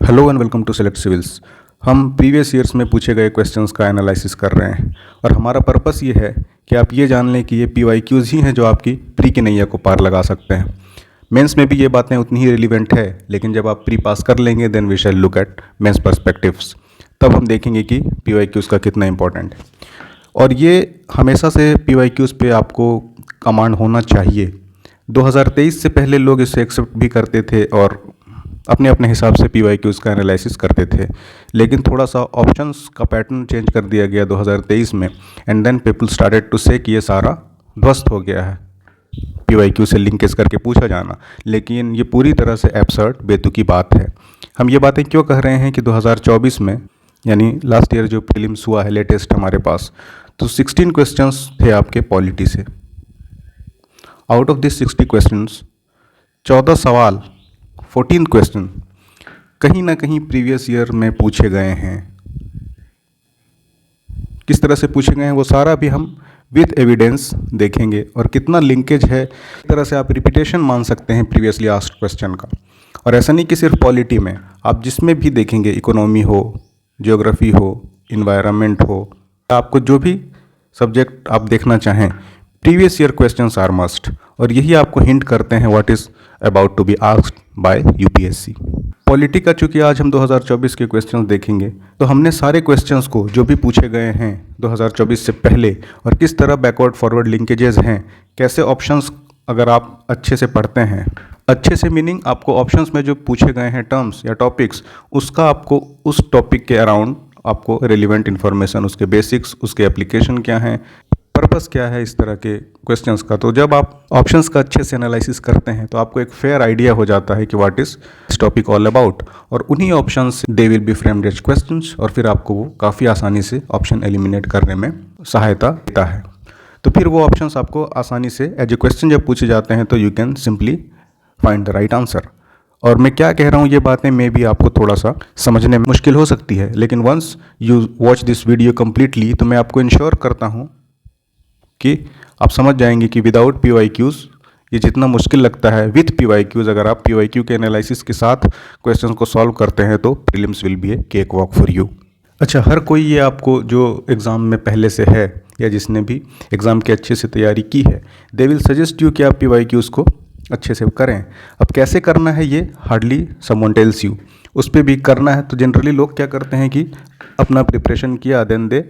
Hello and welcome to Select Civils. हम previous years में पूछे गए क्वेश्चंस का एनालिसिस कर रहे हैं और हमारा पर्पस ये है कि आप ये जान लें कि ये PYQs ही हैं जो आपकी प्री की नैया को पार लगा सकते हैं। मेंस में भी ये बातें उतनी ही रिलीवेंट है, लेकिन जब आप प्री पास कर लेंगे then we shall look at mains perspectives. तब हम देखेंगे कि PYQs का कितना इंपॉर्टेंट है। और ये हमेशा से PYQs पे आपको कमांड होना चाहिए। 2023 से पहले लोग इसे एक्सेप्ट भी करते थे और अपने अपने हिसाब से PYQs का एनालिसिस करते थे, लेकिन थोड़ा सा ऑप्शंस का पैटर्न चेंज कर दिया गया 2023 में and then people started to say कि ये सारा ध्वस्त हो गया है PYQ से लिंकेज करके पूछा जाना। लेकिन ये पूरी तरह से एब्सर्ड बेतुकी बात है। हम ये बातें क्यों कह रहे हैं कि 2024 में यानी लास्ट ईयर जो प्रीलिम्स हुआ है लेटेस्ट हमारे पास, तो 16 क्वेश्चंस थे आपके पॉलिटी से। आउट ऑफ दिस 60 क्वेश्चंस 14 सवाल 14 क्वेश्चन कहीं ना कहीं प्रीवियस ईयर में पूछे गए हैं। किस तरह से पूछे गए हैं वो सारा भी हम विथ एविडेंस देखेंगे और कितना लिंकेज है। इस तरह से आप रिपीटेशन मान सकते हैं प्रीवियसली आस्क्ड क्वेश्चन का। और ऐसा नहीं कि सिर्फ पॉलिटी में, आप जिसमें भी देखेंगे, इकोनॉमी हो, ज्योग्राफी हो, इन्वायरमेंट हो, आपको जो भी सब्जेक्ट आप देखना चाहें, previous year questions are must. और यही आपको हिंट करते हैं what is about to be asked by UPSC। Polity का चूँकि आज हम 2024 के क्वेश्चंस देखेंगे, तो हमने सारे क्वेश्चंस को जो भी पूछे गए हैं 2024 से पहले और किस तरह बैकवर्ड फॉरवर्ड लिंकेजेस हैं, कैसे ऑप्शंस अगर आप अच्छे से पढ़ते हैं, अच्छे से मीनिंग आपको ऑप्शंस में जो पूछे गए हैं टर्म्स या टॉपिक्स, उसका आपको उस टॉपिक के अराउंड आपको रिलेवेंट इन्फॉर्मेशन, उसके बेसिक्स, उसके एप्लीकेशन क्या हैं, पर्पस क्या है इस तरह के क्वेश्चंस का। तो जब आप ऑप्शंस का अच्छे से एनालिसिस करते हैं तो आपको एक फेयर आइडिया हो जाता है कि what is this topic all about. और उन्हीं options they will be framed as questions और फिर आपको वो काफ़ी आसानी से ऑप्शन एलिमिनेट करने में सहायता देता है। तो फिर वो ऑप्शंस आपको आसानी से एज ए क्वेश्चन जब पूछे जाते हैं तो you can simply find the right answer. और मैं क्या कह रहा हूँ ये बातें मे भी आपको थोड़ा सा समझने में मुश्किल हो सकती है, लेकिन once you watch this video completely तो मैं आपको इंश्योर करता हूँ कि आप समझ जाएंगे कि विदाउट PYQs ये जितना मुश्किल लगता है, विथ PYQs अगर आप PYQ के एनालिसिस के साथ क्वेश्चंस को सॉल्व करते हैं तो prelims will be A cake walk for you. अच्छा, हर कोई ये आपको जो एग्ज़ाम में पहले से है या जिसने भी एग्ज़ाम की अच्छे से तैयारी की है, दे विल सजेस्ट यू कि आप PYQs को अच्छे से करें। अब कैसे करना है ये हार्डली समवन टेल्स यू। उस पर भी करना है तो जनरली लोग क्या करते हैं कि अपना प्रिपरेशन किया, then they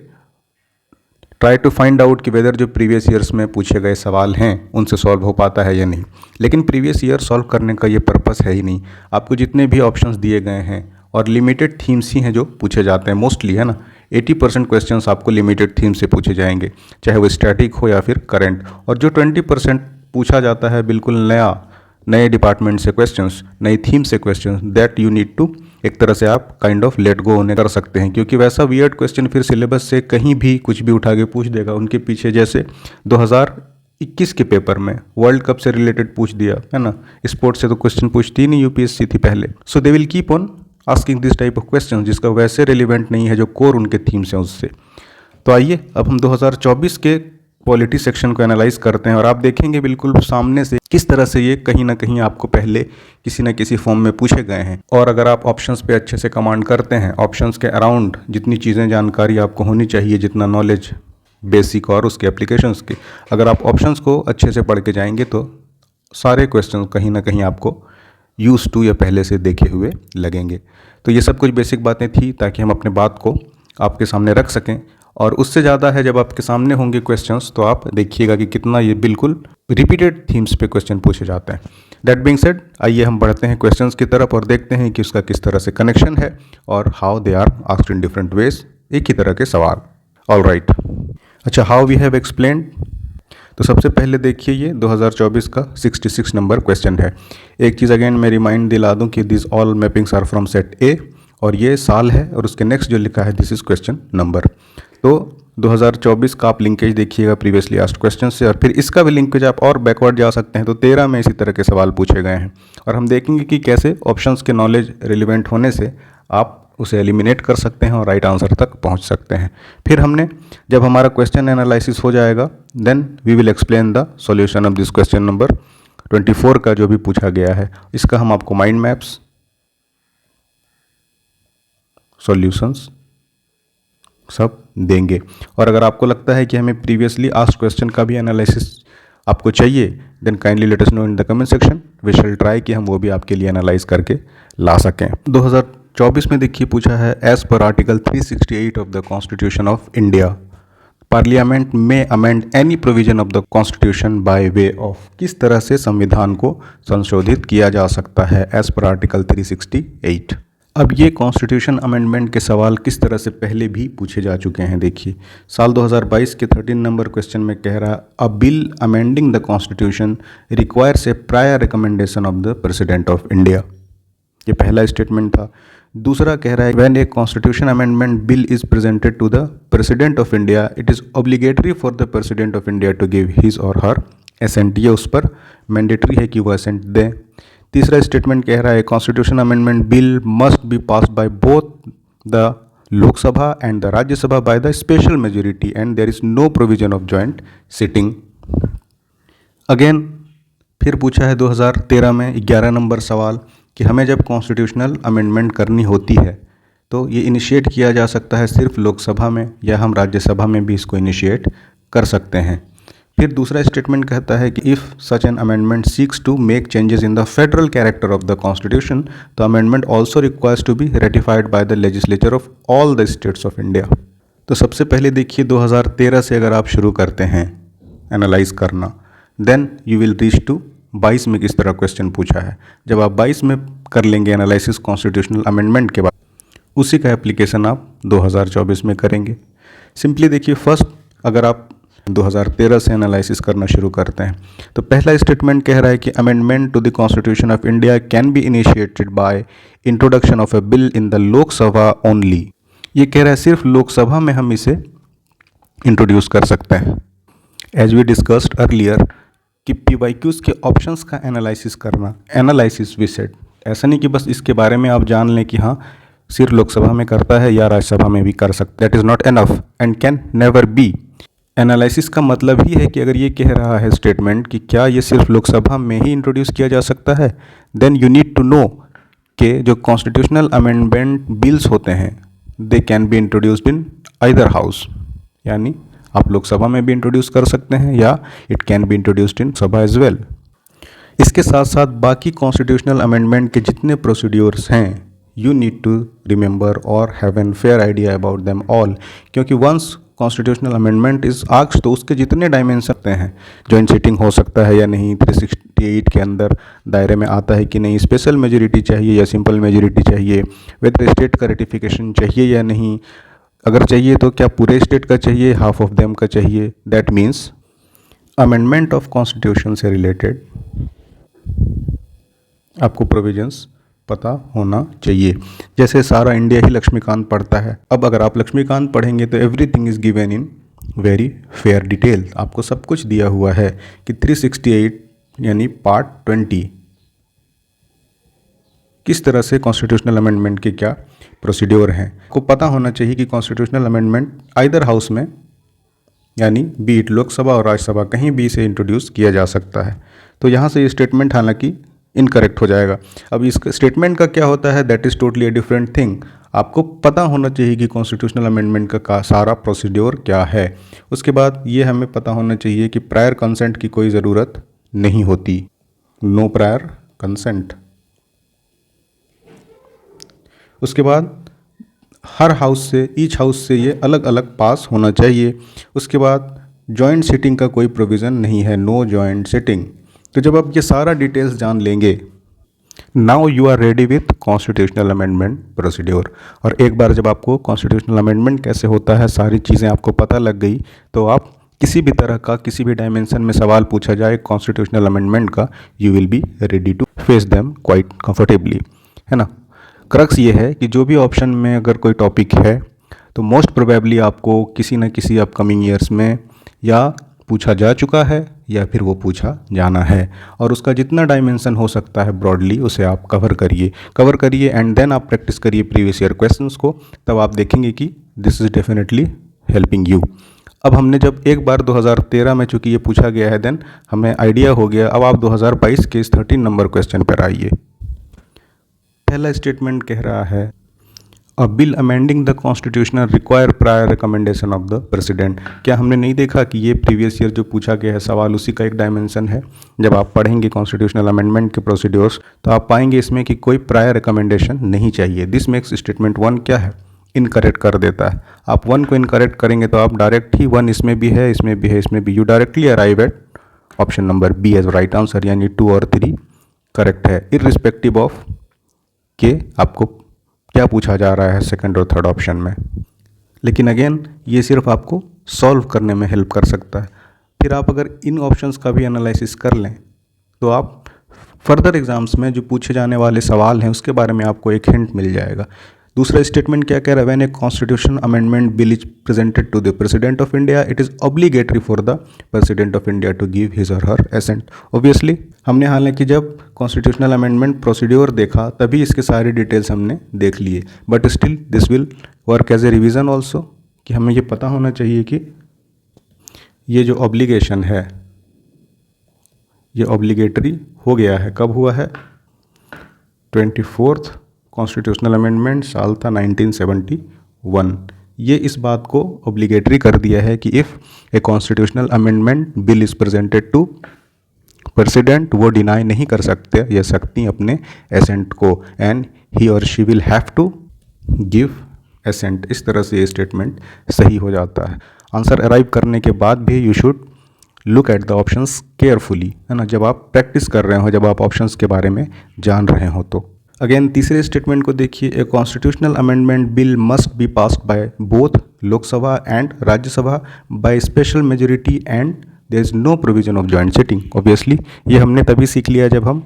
try to find out कि वेदर जो प्रीवियस ईयर्स में पूछे गए सवाल हैं उनसे सॉल्व हो पाता है या नहीं। लेकिन प्रीवियस ईयर सॉल्व करने का ये पर्पस है ही नहीं। आपको जितने भी ऑप्शंस दिए गए हैं और लिमिटेड थीम्स ही हैं जो पूछे जाते हैं मोस्टली, है ना। 80% क्वेश्चंस आपको लिमिटेड थीम से पूछे जाएंगे, चाहे वो स्टैटिक हो या फिर करंट। और जो 20% पूछा जाता है बिल्कुल नए डिपार्टमेंट से क्वेश्चंस, नई थीम से questions, that you need to एक तरह से आप काइंड ऑफ लेट गो होने कर सकते हैं, क्योंकि वैसा वियर्ड क्वेश्चन फिर सिलेबस से कहीं भी कुछ भी उठा के पूछ देगा। उनके पीछे जैसे 2021 के पेपर में वर्ल्ड कप से रिलेटेड पूछ दिया, है ना। स्पोर्ट्स से तो क्वेश्चन पूछती ही नहीं UPSC थी पहले। So they will keep on asking this type of question जिसका वैसे रिलेवेंट नहीं है जो कोर उनके थीम्स हैं उससे। तो आइए अब हम 2024 के पॉलिटी सेक्शन को एनालाइज करते हैं और आप देखेंगे बिल्कुल सामने से किस तरह से ये कहीं ना कहीं आपको पहले किसी न किसी फॉर्म में पूछे गए हैं। और अगर आप ऑप्शंस पे अच्छे से कमांड करते हैं, ऑप्शंस के अराउंड जितनी चीज़ें जानकारी आपको होनी चाहिए, जितना नॉलेज बेसिक और उसके एप्लीकेशंस की, अगर आप ऑप्शंस को अच्छे से पढ़ के जाएंगे तो सारे क्वेश्चन कहीं ना कहीं आपको यूज टू या पहले से देखे हुए लगेंगे। तो ये सब कुछ बेसिक बातें थी ताकि हम अपने बात को आपके सामने रख सकें। और उससे ज़्यादा है जब आपके सामने होंगे क्वेश्चंस तो आप देखिएगा कि कितना ये बिल्कुल रिपीटेड थीम्स पे क्वेश्चन पूछे जाते हैं। दैट बीइंग सेड, आइए हम बढ़ते हैं क्वेश्चंस की तरफ और देखते हैं कि उसका किस तरह से कनेक्शन है और how they are asked in different ways, एक ही तरह के सवाल। All right. अच्छा, हाउ वी हैव एक्सप्लेन्ड। तो सबसे पहले देखिए ये 2024 का 66 नंबर क्वेश्चन है। एक चीज़ अगेन मैं रिमाइंड दिला दूँ कि this all mappings are from set A और ये साल है और उसके नेक्स्ट जो लिखा है दिस इज क्वेश्चन नंबर। तो 2024 का आप लिंकेज देखिएगा प्रीवियसली आस्क्ड क्वेश्चन से, और फिर इसका भी लिंकेज आप और बैकवर्ड जा सकते हैं। तो 13 में इसी तरह के सवाल पूछे गए हैं और हम देखेंगे कि कैसे ऑप्शंस के नॉलेज रिलेवेंट होने से आप उसे एलिमिनेट कर सकते हैं और राइट आंसर तक पहुंच सकते हैं। फिर हमने जब हमारा क्वेश्चन एनालिसिस हो जाएगा then we will explain the solution of this question number 24 का जो भी पूछा गया है। इसका हम आपको माइंड मैप्स सॉल्यूशंस सब देंगे। और अगर आपको लगता है कि हमें प्रीवियसली आस्क्ड क्वेश्चन का भी एनालिसिस आपको चाहिए, then kindly let us know in the comment section, we shall try कि हम वो भी आपके लिए एनालाइज करके ला सकें। 2024 में देखिए पूछा है, as per article 368 of the constitution of India parliament में amend any provision of the constitution by way of. किस तरह से संविधान को संशोधित किया जा सकता है एज पर आर्टिकल 368। अब ये कॉन्स्टिट्यूशन अमेंडमेंट के सवाल किस तरह से पहले भी पूछे जा चुके हैं। देखिए साल 2022 के 13 नंबर क्वेश्चन में कह रहा, a bill amending the constitution requires a prior recommendation of the president of India. ये पहला स्टेटमेंट था। दूसरा कह रहा है, when a constitution amendment bill is presented to the president of India it is obligatory for the president of India to give his or her accent. ये उस पर मैंडेटरी है कि वो एसेंट दें। तीसरा स्टेटमेंट कह रहा है, constitution amendment bill must be passed by both the Lok Sabha and the Rajya Sabha by the special majority and there is no provision of joint sitting. Again फिर पूछा है 2013 में 11 नंबर सवाल कि हमें जब कॉन्स्टिट्यूशनल अमेंडमेंट करनी होती है तो ये इनिशिएट किया जा सकता है सिर्फ लोकसभा में या हम राज्यसभा में भी इसको इनिशिएट कर सकते हैं। फिर दूसरा स्टेटमेंट कहता है कि if such an amendment seeks to make changes in the federal character of the constitution the amendment also requires to be ratified by the legislature of all the states of India. तो सबसे पहले देखिए 2013 से अगर आप शुरू करते हैं एनालाइज करना, then you will reach to 22 में किस तरह क्वेश्चन पूछा है। जब आप 22 में कर लेंगे एनालिसिस कॉन्स्टिट्यूशनल अमेंडमेंट के बाद, उसी का एप्लीकेशन आप 2024 में करेंगे। सिंपली देखिए, फर्स्ट अगर आप 2013 से एनालिसिस करना शुरू करते हैं तो पहला स्टेटमेंट कह रहा है कि amendment to the constitution of India can be initiated by introduction of a bill in the Lok Sabha only. ये कह रहा है सिर्फ लोकसभा में हम इसे इंट्रोड्यूस कर सकते हैं। एज वी डिस्कस्ड अर्लियर कि PYQs के ऑप्शंस का एनालिसिस करना, एनालिसिस विसेट, ऐसा नहीं कि बस इसके बारे में आप जान लें कि हाँ सिर्फ लोकसभा में करता है या राज्यसभा में भी कर सकता है। That is not enough and can never be. Analysis का मतलब ही है कि अगर ये कह रहा है स्टेटमेंट कि क्या ये सिर्फ लोकसभा में ही इंट्रोड्यूस किया जा सकता है, then you need to know कि जो कॉन्स्टिट्यूशनल अमेंडमेंट बिल्स होते हैं they can be introduced in either house, यानी आप लोकसभा में भी इंट्रोड्यूस कर सकते हैं या इट कैन बी इंट्रोड्यूस्ड इन सभा एज वेल। इसके साथ साथ बाकी कॉन्स्टिट्यूशनल अमेंडमेंट के जितने प्रोसीड्योर्स हैं यू नीड टू रिमेंबर और have an fair idea about them all, क्योंकि once constitutional amendment is asked तो उसके जितने डायमेंशन हैं, जॉइंट सिटिंग हो सकता है या नहीं, 368 के अंदर दायरे में आता है कि नहीं, स्पेशल मेजोरिटी चाहिए या सिंपल मेजोरिटी चाहिए, वेदर स्टेट का रेटिफिकेशन चाहिए या नहीं, अगर चाहिए तो क्या पूरे स्टेट का चाहिए, हाफ ऑफ देम का चाहिए। That means amendment of constitution से रिलेटेड आपको प्रोविजंस पता होना चाहिए। जैसे सारा इंडिया ही लक्ष्मीकांत पढ़ता है, अब अगर आप लक्ष्मीकांत पढ़ेंगे तो everything is given in very fair detail. आपको सब कुछ दिया हुआ है कि 368 यानी पार्ट 20 किस तरह से कॉन्स्टिट्यूशनल अमेंडमेंट के क्या प्रोसीड्योर हैं। आपको पता होना चाहिए कि कॉन्स्टिट्यूशनल अमेंडमेंट आइदर हाउस में यानी बीट लोकसभा और राज्यसभा कहीं भी इसे इंट्रोड्यूस किया जा सकता है। तो यहाँ से ये स्टेटमेंट हालांकि इनकरेक्ट हो जाएगा। अब इस स्टेटमेंट का क्या होता है, that is totally a different thing. आपको पता होना चाहिए कि कॉन्स्टिट्यूशनल अमेंडमेंट का सारा प्रोसीड्योर क्या है। उसके बाद ये हमें पता होना चाहिए कि प्रायर कंसेंट की कोई ज़रूरत नहीं होती, नो प्रायर कंसेंट। उसके बाद हर हाउस से, ईच हाउस से ये अलग अलग पास होना चाहिए। उसके बाद जॉइंट सिटिंग का कोई प्रोविज़न नहीं है, नो जॉइंट सिटिंग। तो जब आप ये सारा डिटेल्स जान लेंगे, now you are ready with constitutional amendment procedure. और एक बार जब आपको कॉन्स्टिट्यूशनल अमेंडमेंट कैसे होता है, सारी चीज़ें आपको पता लग गई, तो आप किसी भी तरह का, किसी भी डायमेंशन में सवाल पूछा जाए कॉन्स्टिट्यूशनल अमेंडमेंट का, you will be ready to face them quite comfortably, है ना। क्रक्स ये है कि जो भी ऑप्शन में अगर कोई टॉपिक है तो मोस्ट प्रोबेबली आपको किसी न किसी अपकमिंग ईयर्स में या पूछा जा चुका है या फिर वो पूछा जाना है, और उसका जितना डायमेंशन हो सकता है ब्रॉडली उसे आप कवर करिए एंड देन आप प्रैक्टिस करिए प्रीवियस ईयर क्वेश्चंस को। तब आप देखेंगे कि this is definitely helping you. अब हमने जब एक बार 2013 में चूँकि ये पूछा गया है, देन हमें आइडिया हो गया। अब आप 2022 के इस 13 नंबर क्वेश्चन पर आइए। पहला स्टेटमेंट कह रहा है, a bill amending the constitutional require prior recommendation of the president. क्या हमने नहीं देखा कि ये प्रीवियस ईयर जो पूछा गया है सवाल उसी का एक डायमेंशन है। जब आप पढ़ेंगे कॉन्स्टिट्यूशनल अमेंडमेंट के प्रोसीड्योर्स तो आप पाएंगे इसमें कि कोई प्रायर रिकमेंडेशन नहीं चाहिए। दिस मेक्स स्टेटमेंट 1 क्या है, इनकरेक्ट कर देता है। आप 1 को इनकरेक्ट करेंगे तो आप डायरेक्ट ही 1 इसमें भी है, इसमें भी है, इसमें भी, you directly arrive at option number B as right answer, यानी 2 और 3 करेक्ट है, इररिस्पेक्टिव ऑफ के आपको क्या पूछा जा रहा है सेकंड और थर्ड ऑप्शन में। लेकिन अगेन ये सिर्फ आपको सॉल्व करने में हेल्प कर सकता है। फिर आप अगर इन ऑप्शंस का भी एनालिसिस कर लें तो आप फर्दर एग्जाम्स में जो पूछे जाने वाले सवाल हैं उसके बारे में आपको एक हिंट मिल जाएगा। दूसरा स्टेटमेंट क्या कह रहा है, when a constitution amendment bill is presented to the president of India it is obligatory for the president of India to give his or her accent. Obviously हमने हालांकि जब कॉन्स्टिट्यूशनल अमेंडमेंट प्रोसीड्योर देखा तभी इसके सारी डिटेल्स हमने देख लिए, but still this will work as a revision also, कि हमें ये पता होना चाहिए कि ये जो ऑब्लिगेशन है ये ऑब्लिगेटरी हो गया है। कब हुआ है, 24th कॉन्स्टिट्यूशनल अमेंडमेंट साल था 1971। ये इस बात को ऑब्लिगेटरी कर दिया है कि if a constitutional amendment bill is presented to President, वो डिनाई नहीं कर सकते या सकती अपने एसेंट को, एंड ही और she will have to give assent. इस तरह से ये स्टेटमेंट सही हो जाता है। आंसर अराइव करने के बाद भी you should look at the options carefully, है ना, जब आप प्रैक्टिस कर रहे हो, जब आप ऑप्शंस के बारे में जान रहे हो तो। अगेन तीसरे स्टेटमेंट को देखिए, a constitutional amendment bill must be passed by both Lok Sabha and Rajya Sabha by special majority and there is no provision of joint sitting. Obviously ये हमने तभी सीख लिया जब हम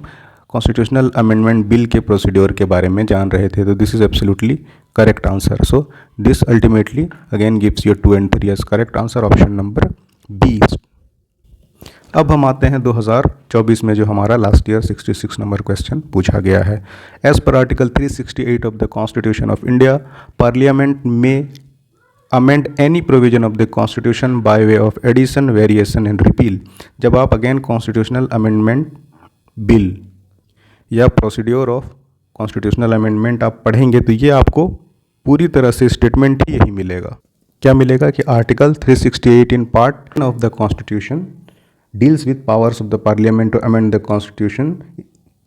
कॉन्स्टिट्यूशनल अमेंडमेंट बिल के प्रोसीड्योर के बारे में जान रहे थे, तो this is absolutely correct answer. So this ultimately again gives your 2 and 3 as correct answer, option number B. अब हम आते हैं 2024 में जो हमारा लास्ट ईयर 66 नंबर क्वेश्चन पूछा गया है। As per article 368 of the constitution of India, parliament में amend any provision of the constitution by way of addition, variation and repeal. जब आप अगेन कॉन्स्टिट्यूशनल अमेंडमेंट बिल या प्रोसीड्योर ऑफ कॉन्स्टिट्यूशनल अमेंडमेंट आप पढ़ेंगे तो ये आपको पूरी तरह से स्टेटमेंट ही यही मिलेगा। क्या मिलेगा कि article 368 in part of the constitution deals with powers of the parliament to amend the constitution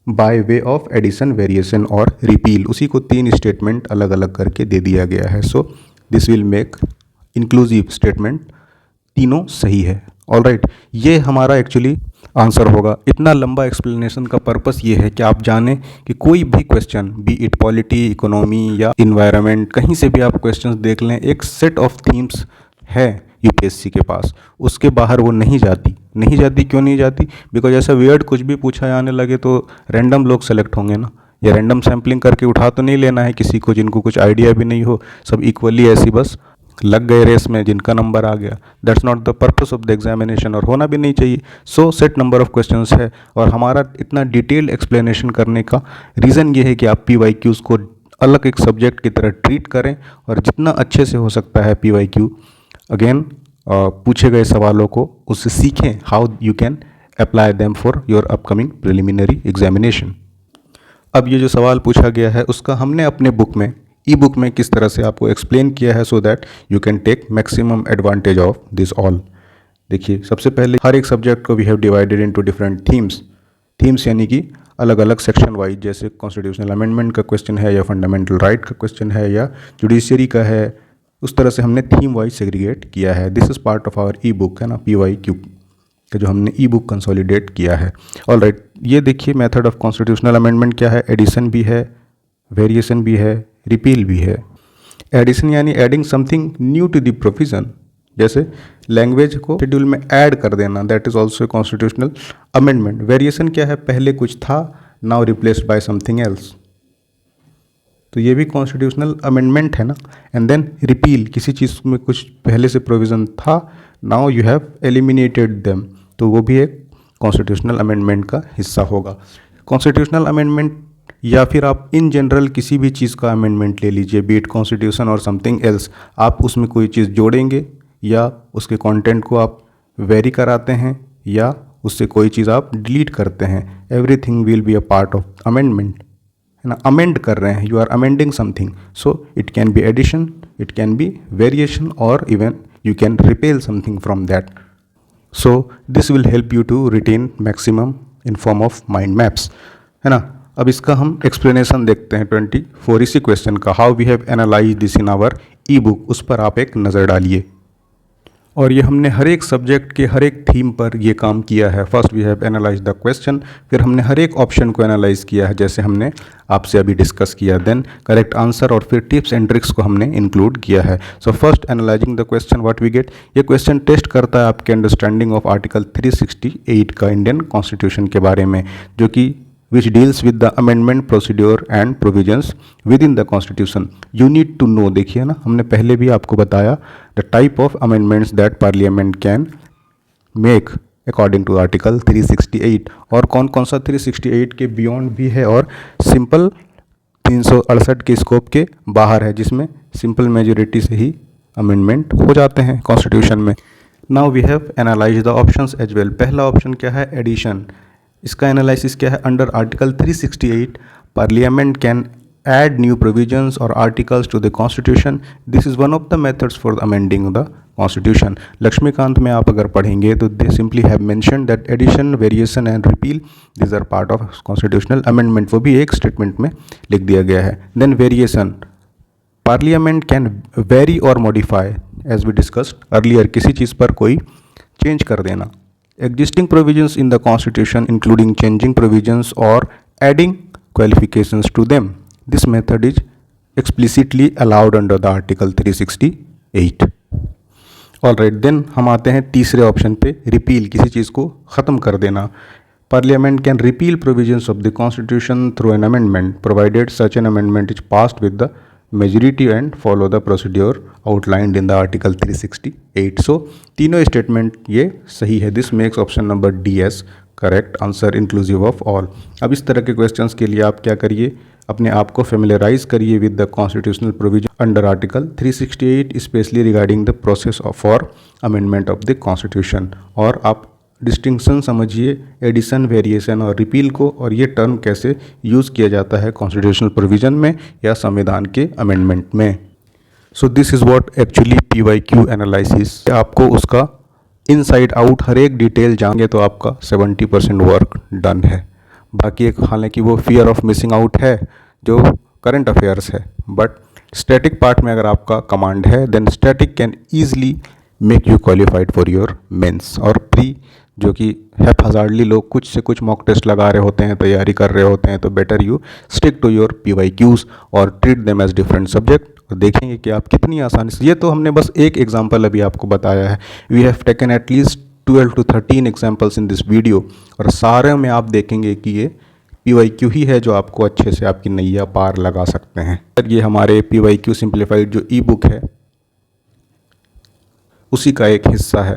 by way of addition, variation और repeal। उसी को 3 स्टेटमेंट अलग अलग करके दे दिया गया है। सो this will make inclusive statement, तीनों सही है। ऑलराइट, ये हमारा एक्चुअली आंसर होगा। इतना लंबा एक्सप्लेनेशन का पर्पस ये है कि आप जानें कि कोई भी question, B it polity, economy या इन्वायरमेंट, कहीं से भी आप क्वेश्चंस देख लें, एक सेट ऑफ थीम्स है यूपीएससी के पास, उसके बाहर वो नहीं जाती। क्यों नहीं जाती? बिकॉज ऐसा वियर्ड कुछ भी पूछा जाने लगे तो रैंडम लोग सेलेक्ट होंगे ना, या रैंडम सैम्पलिंग करके उठा तो नहीं लेना है किसी को जिनको कुछ आइडिया भी नहीं हो, सब इक्वली ऐसी बस लग गए रेस में, जिनका नंबर आ गया। That's not the purpose of the examination, और होना भी नहीं चाहिए। सो सेट नंबर ऑफ क्वेश्चंस है, और हमारा इतना डिटेल्ड एक्सप्लेनेशन करने का रीज़न ये है कि आप PYQs को अलग एक सब्जेक्ट की तरह ट्रीट करें, और जितना अच्छे से हो सकता है PYQ अगेन पूछे गए सवालों को उससे सीखें, how you can apply them for your upcoming preliminary examination. अब ये जो सवाल पूछा गया है उसका हमने अपने बुक में, ई बुक में किस तरह से आपको एक्सप्लेन किया है, so that you can take maximum advantage of this all. देखिए, सबसे पहले हर एक सब्जेक्ट को we have divided into different themes यानी कि अलग अलग सेक्शन वाइज, जैसे कॉन्स्टिट्यूशनल अमेंडमेंट का क्वेश्चन है, या फंडामेंटल राइट का क्वेश्चन है, या जुडिशरी का है, उस तरह से हमने थीम वाइज सेग्रीगेट किया है। This is part of our e book, है ना, PYQ का जो हमने ई बुक कंसोलिडेट किया है। ऑलराइट, ये देखिए मेथड ऑफ कॉन्स्टिट्यूशनल अमेंडमेंट क्या है, एडिशन भी है, वेरिएशन भी है, रिपील भी है। एडिशन यानी adding something new to the provision, जैसे लैंग्वेज को शेड्यूल में ऐड कर देना, that is also constitutional amendment. Variation क्या है, पहले कुछ था, now replaced by something else, तो ये भी कॉन्स्टिट्यूशनल अमेंडमेंट है ना। एंड देन रिपील, किसी चीज़ में कुछ पहले से प्रोविज़न था, now you have eliminated them, तो वो भी एक कॉन्स्टिट्यूशनल अमेंडमेंट का हिस्सा होगा। कॉन्स्टिट्यूशनल अमेंडमेंट, या फिर आप इन जनरल किसी भी चीज़ का अमेंडमेंट ले लीजिए, बी इट कॉन्स्टिट्यूशन और समथिंग एल्स, आप उसमें कोई चीज़ जोड़ेंगे या उसके कंटेंट को आप वेरी कराते हैं, या उससे कोई चीज़ आप डिलीट करते हैं, everything will be a part of amendment, है ना, अमेंड कर रहे हैं, you are amending something, so it can be addition, it can be variation और even you can repeal something from that. So this will help you to retain maximum in form of mind maps, है ना। अब इसका हम explanation देखते हैं 24 इसी question का, how we have analyse this in our e book, उस पर आप एक नज़र डालिए। और ये हमने हर एक सब्जेक्ट के हर एक थीम पर ये काम किया है। First we have analyse the question, फिर हमने हर एक ऑप्शन को एनालाइज किया है जैसे हमने आपसे अभी डिस्कस किया, देन करेक्ट आंसर और फिर टिप्स एंड ट्रिक्स को हमने इंक्लूड किया है। So first analysing the question what we get, ये क्वेश्चन टेस्ट करता है आपके अंडरस्टैंडिंग ऑफ आर्टिकल 368 का इंडियन कॉन्स्टिट्यूशन के बारे में, जो कि which deals with the amendment procedure and provisions within the constitution. You need to know, देखिए ना, हमने पहले भी आपको बताया the type of amendments that parliament can make according to article 368, और कौन कौन सा 368 के बियॉन्ड भी है और सिंपल 368 के स्कोप के बाहर है, जिसमें सिंपल मेजोरिटी से ही अमेंडमेंट हो जाते हैं कॉन्स्टिट्यूशन में। Now we have analyse the options as well. पहला ऑप्शन क्या है, एडिशन। इसका एनालिसिस क्या है, under article 368 parliament can add new provisions और articles to the constitution, this is one of the methods for amending the constitution. Laxmikanth में आप अगर पढ़ेंगे तो they simply have mentioned that addition, variation and repeal this are part of constitutional amendment, वो भी एक statement में लिख दिया गया है। Then variation, parliament can vary और modify as we discussed earlier, किसी चीज़ पर कोई चेंज कर देना। Existing provisions in the constitution including changing provisions or adding qualifications to them, this method is explicitly allowed under the article 368. Alright, then हम आते हैं तीसरे ऑप्शन पे, रिपील, किसी चीज़ को ख़त्म कर देना। Parliament can repeal provisions of the constitution through an amendment provided such an amendment is passed with the majority and follow the procedure outlined in the article 368. So तीनों स्टेटमेंट ये सही है। This makes option number D S correct answer inclusive of all. अब इस तरह के questions के लिए आप क्या करिए, अपने आप को फेमिलराइज करिए with the constitutional provision under article 368 specially regarding the process for amendment of the constitution, और आप डिस्टिंक्शन समझिए एडिशन, वेरिएशन और रिपील को, और ये टर्म कैसे यूज़ किया जाता है कॉन्स्टिट्यूशनल प्रोविज़न में या संविधान के अमेंडमेंट में। सो this is what actually PYQ analysis, आपको उसका इनसाइड आउट हर एक डिटेल जानेंगे तो आपका 70% वर्क डन है। बाकी एक हालांकि वो फियर ऑफ मिसिंग आउट है जो करंट अफेयर्स है, बट स्टैटिक पार्ट में अगर आपका कमांड है then static can easily make you qualified for your mains. और प्री जो कि हैप्पहज़ार्डली लोग कुछ से कुछ मॉक टेस्ट लगा रहे होते हैं, तैयारी कर रहे होते हैं, तो better you stick to your PYQs और treat them as different subject, और देखेंगे कि आप कितनी आसानी से, ये तो हमने बस एक एग्जांपल अभी आपको बताया है, we have taken at least 12 to 13 examples in this video, और सारे में आप देखेंगे कि ये PYQ ही है जो आपको अच्छे से आपकी नैया पार लगा सकते हैं। ये हमारे PYQ सिंप्लीफाइड जो ई बुक है उसी का एक हिस्सा है।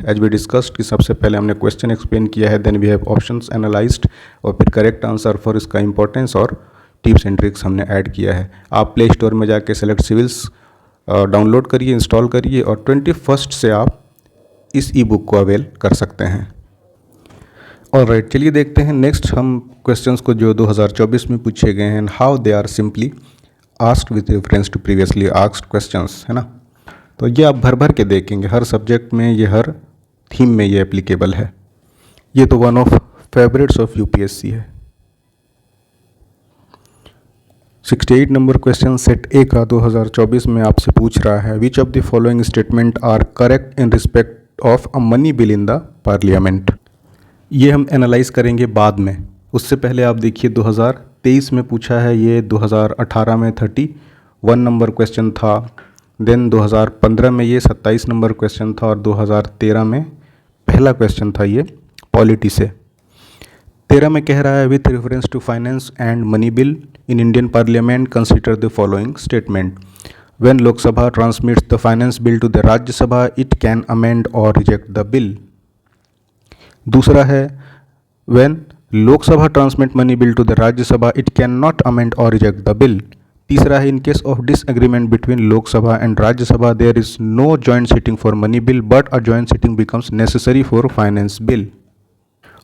एज वी डिस्कस्ड कि सबसे पहले हमने क्वेश्चन एक्सप्लेन किया है, then we have options analysed, और फिर करेक्ट आंसर फॉर इसका इंपॉर्टेंस और टिप्स एंड ट्रिक्स हमने ऐड किया है। आप प्ले स्टोर में जाके सेलेक्ट सिविल्स डाउनलोड करिए, इंस्टॉल करिए, और 21 से आप इस ई बुक को अवेल कर सकते हैं। ऑलराइट, चलिए देखते हैं नेक्स्ट हम क्वेश्चंस को जो 2024 में पूछे गए हैं, how they are simply asked with reference to previously asked questions, है ना। तो ये आप भर भर के देखेंगे, हर सब्जेक्ट में ये, हर थीम में ये एप्लीकेबल है। ये तो one of favourites of UPSC है। 68 नंबर क्वेश्चन सेट ए का 2024 में आपसे पूछ रहा है, which of the following statement are correct in respect of a money bill in the parliament. ये हम एनालाइज करेंगे बाद में, उससे पहले आप देखिए 2023 में पूछा है, ये 2018 में 31 नंबर क्वेश्चन था, देन 2015 में ये 27 नंबर क्वेश्चन था, और 2013 में पहला क्वेश्चन था ये पॉलिटी से। 13 में कह रहा है, with reference to finance and money bill in Indian parliament consider the following statement. When Lok Sabha transmits the finance bill to the Rajya Sabha it can amend और रिजेक्ट द बिल। दूसरा है, when Lok Sabha transmit money bill to the Rajya Sabha it can not amend और reject the bill. तीसरा है, in case of disagreement between Lok Sabha and Rajya Sabha there is no joint sitting for money bill but a joint sitting becomes necessary for finance bill.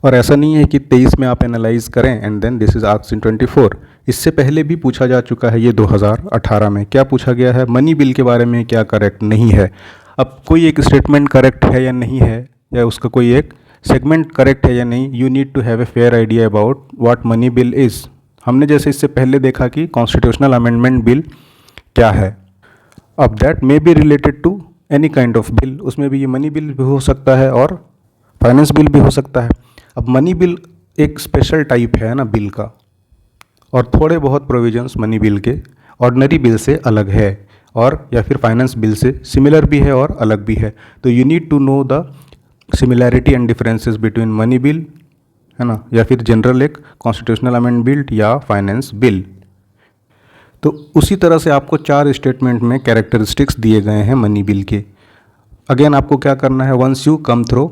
और ऐसा नहीं है कि 23 में आप एनालाइज करें and then this is asked in 24। इससे पहले भी पूछा जा चुका है ये 2018 में। क्या पूछा गया है? मनी बिल के बारे में क्या करेक्ट नहीं है। अब कोई एक स्टेटमेंट करेक्ट है या नहीं है, या उसका कोई एक सेगमेंट करेक्ट है या नहीं, you need to have a fair idea about what money bill is. हमने जैसे इससे पहले देखा कि कॉन्स्टिट्यूशनल अमेंडमेंट बिल क्या है। अब that may be related to any kind of bill, उसमें भी ये मनी बिल भी हो सकता है और फाइनेंस बिल भी हो सकता है। अब मनी बिल एक स्पेशल टाइप है ना बिल का, और थोड़े बहुत प्रोविजंस मनी बिल के ऑर्डिनरी बिल से अलग है, और या फिर फाइनेंस बिल से सिमिलर भी है और अलग भी है। तो you need to know the similarity and differences between money bill, है ना, या फिर जनरल एक कॉन्स्टिट्यूशनल अमेंडमेंट बिल या फाइनेंस बिल। तो उसी तरह से आपको 4 स्टेटमेंट में कैरेक्टरिस्टिक्स दिए गए हैं मनी बिल के। अगेन आपको क्या करना है, once you come through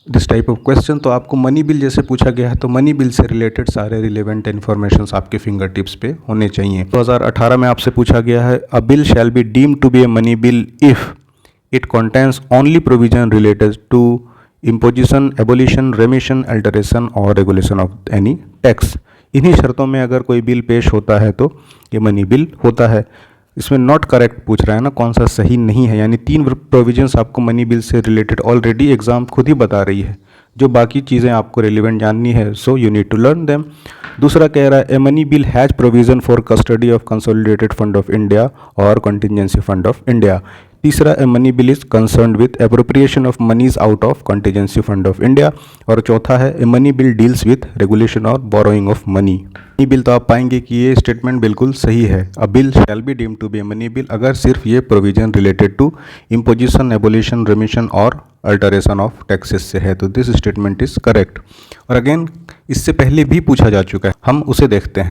this type of question, तो आपको मनी बिल जैसे पूछा गया है तो मनी बिल से रिलेटेड सारे रिलेवेंट इन्फॉर्मेशंस आपके फिंगर टिप्स पे होने चाहिए। 2018 में आपसे पूछा गया है, a bill shall be deemed to be a money bill if it contains only provision related to imposition, abolition, remission, alteration और रेगुलेशन ऑफ एनी टैक्स। इन्हीं शर्तों में अगर कोई बिल पेश होता है तो ये मनी बिल होता है। इसमें नॉट करेक्ट पूछ रहा है ना, कौन सा सही नहीं है, यानी 3 प्रोविजंस आपको मनी बिल से रिलेटेड ऑलरेडी एग्जाम खुद ही बता रही है। जो बाकी चीज़ें आपको रिलेवेंट जाननी है, so you need to learn them. दूसरा कह रहा है, a money bill has provision for custody of consolidated fund of India और कंटिजेंसी फंड ऑफ इंडिया। तीसरा, a money bill is concerned with appropriation of moneys out of contingency fund of India. और चौथा है, a money bill deals with regulation और borrowing of money. Money bill तो आप पाएंगे कि ये स्टेटमेंट बिल्कुल सही है। A bill shall be deemed to be a money bill अगर सिर्फ ये provision related to imposition, abolition, remission और अल्टरेशन ऑफ टैक्सेस से है, तो दिस स्टेटमेंट इज करेक्ट। और अगेन इससे पहले भी पूछा जा चुका है, हम उसे देखते हैं।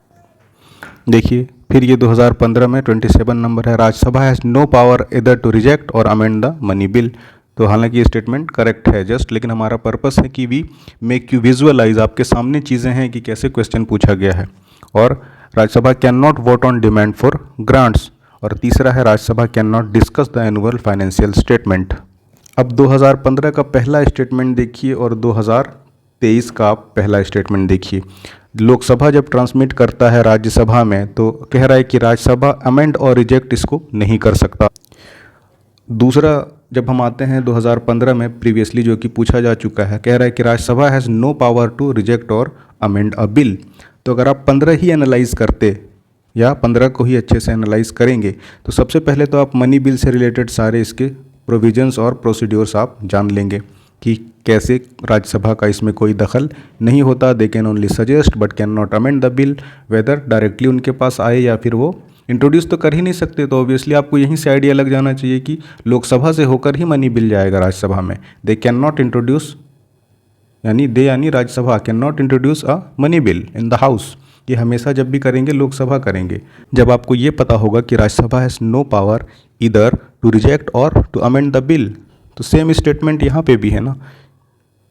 देखिए फिर ये 2015 में 27 नंबर है, राज्यसभा हैज़ नो पावर इधर टू रिजेक्ट और अमेंड द मनी बिल। तो हालांकि ये स्टेटमेंट करेक्ट है जस्ट, लेकिन हमारा पर्पस है कि वी मेक यू विजुअलाइज, आपके सामने चीज़ें हैं कि कैसे क्वेश्चन पूछा गया है। और Rajya Sabha can not vote on demand for grants. और तीसरा है, Rajya Sabha can not discuss the annual financial statement. अब 2015 का पहला स्टेटमेंट देखिए और 2023 का पहला स्टेटमेंट देखिए। लोकसभा जब ट्रांसमिट करता है राज्यसभा में तो कह रहा है कि राज्यसभा अमेंड और रिजेक्ट इसको नहीं कर सकता। दूसरा, जब हम आते हैं 2015 में प्रीवियसली जो कि पूछा जा चुका है, कह रहा है कि Rajya Sabha has no power to reject और अमेंड अ बिल। तो अगर आप 15 ही एनालाइज करते या 15 को ही अच्छे से एनालाइज करेंगे तो सबसे पहले तो आप मनी बिल से रिलेटेड सारे इसके प्रोविजंस और प्रोसीड्योर्स आप जान लेंगे कि कैसे राज्यसभा का इसमें कोई दखल नहीं होता। They can only suggest but can not amend the bill, whether directly उनके पास आए या फिर वो इंट्रोड्यूस तो कर ही नहीं सकते। तो ऑब्वियसली आपको यहीं से आइडिया लग जाना चाहिए कि लोकसभा से होकर ही मनी बिल जाएगा राज्यसभा में। दे कैन नॉट इंट्रोड्यूस, यानी Rajya Sabha can not introduce a money bill in the house. ये हमेशा जब भी करेंगे लोकसभा करेंगे। जब आपको ये पता होगा कि राज्यसभा हैज़ नो पावर इधर टू रिजेक्ट और टू अमेंड द बिल, तो सेम स्टेटमेंट यहाँ पे भी है ना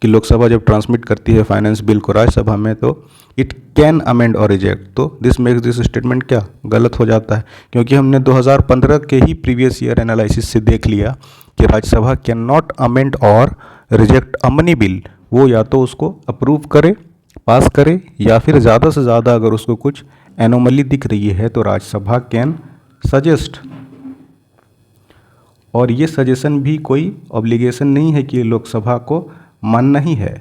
कि लोकसभा जब ट्रांसमिट करती है फाइनेंस बिल को राज्यसभा में तो इट कैन अमेंड और रिजेक्ट। तो दिस मेक्स दिस स्टेटमेंट क्या गलत हो जाता है, क्योंकि हमने 2015 के ही प्रीवियस ईयर एनालिसिस से देख लिया कि राज्यसभा कैन नॉट अमेंड और रिजेक्ट अ मनी बिल। वो या तो उसको अप्रूव करे, पास करे, या फिर ज़्यादा से ज़्यादा अगर उसको कुछ एनोमली दिख रही है तो राज्यसभा कैन सजेस्ट। और ये सजेशन भी कोई ऑब्लिगेशन नहीं है कि लोकसभा को मानना ही है।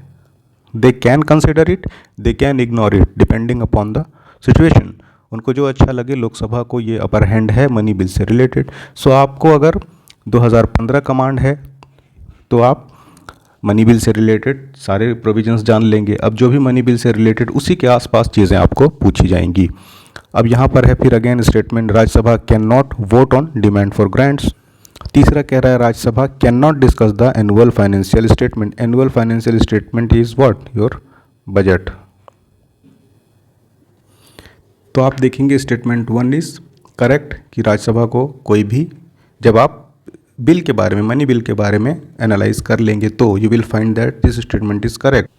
They can consider it, they can ignore it depending upon the situation. उनको जो अच्छा लगे, लोकसभा को ये अपर हैंड है मनी बिल से रिलेटेड। सो आपको अगर 2015 कमांड है तो आप मनी बिल से रिलेटेड सारे प्रोविजंस जान लेंगे। अब जो भी मनी बिल से रिलेटेड उसी के आसपास चीज़ें आपको पूछी जाएंगी। अब यहाँ पर है फिर again statement, Rajya Sabha can not vote on demand for grants. तीसरा कह रहा है, Rajya Sabha can not discuss the annual financial statement. Annual financial statement is what, your budget. तो आप देखेंगे स्टेटमेंट 1 इज करेक्ट कि राज्यसभा को कोई भी, जब आप बिल के बारे में, मनी बिल के बारे में एनालाइज कर लेंगे तो you will find that this statement is correct.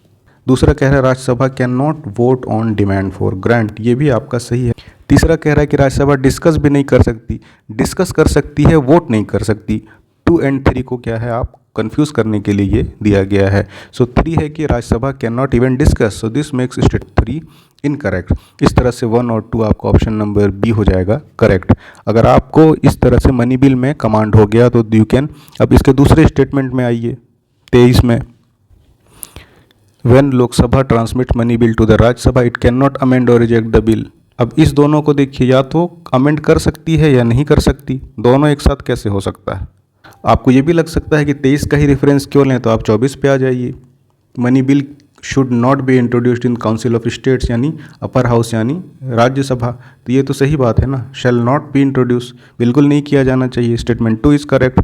दूसरा कह रहा है, Rajya Sabha can not vote on demand for grant. ये भी आपका सही है। तीसरा कह रहा है कि राज्यसभा डिस्कस भी नहीं कर सकती, डिस्कस कर सकती है, वोट नहीं कर सकती। 2 और 3 को क्या है, आप कंफ्यूज करने के लिए ये दिया गया है। सो 3 है कि Rajya Sabha can not even discuss, so this makes state 3 incorrect. इस तरह से 1 और 2 आपका ऑप्शन नंबर बी हो जाएगा करेक्ट। अगर आपको इस तरह से मनी बिल में कमांड हो गया तो यू कैन, अब इसके दूसरे स्टेटमेंट में आइए 23 में, when Lok Sabha transmit money bill to the Rajya Sabha it can not amend और रिजेक्ट द बिल। अब इस दोनों को देखिए, या तो अमेंड कर सकती है या नहीं कर सकती, दोनों एक साथ कैसे हो सकता है। आपको ये भी लग सकता है कि 23 का ही रेफरेंस क्यों लें, तो आप 24 पे आ जाइए। Money bill should not be introduced in council of states यानी अपर हाउस यानी राज्यसभा, तो ये तो सही बात है ना, शैल नॉट बी इंट्रोड्यूस, बिल्कुल नहीं किया जाना चाहिए। Statement 2 is correct.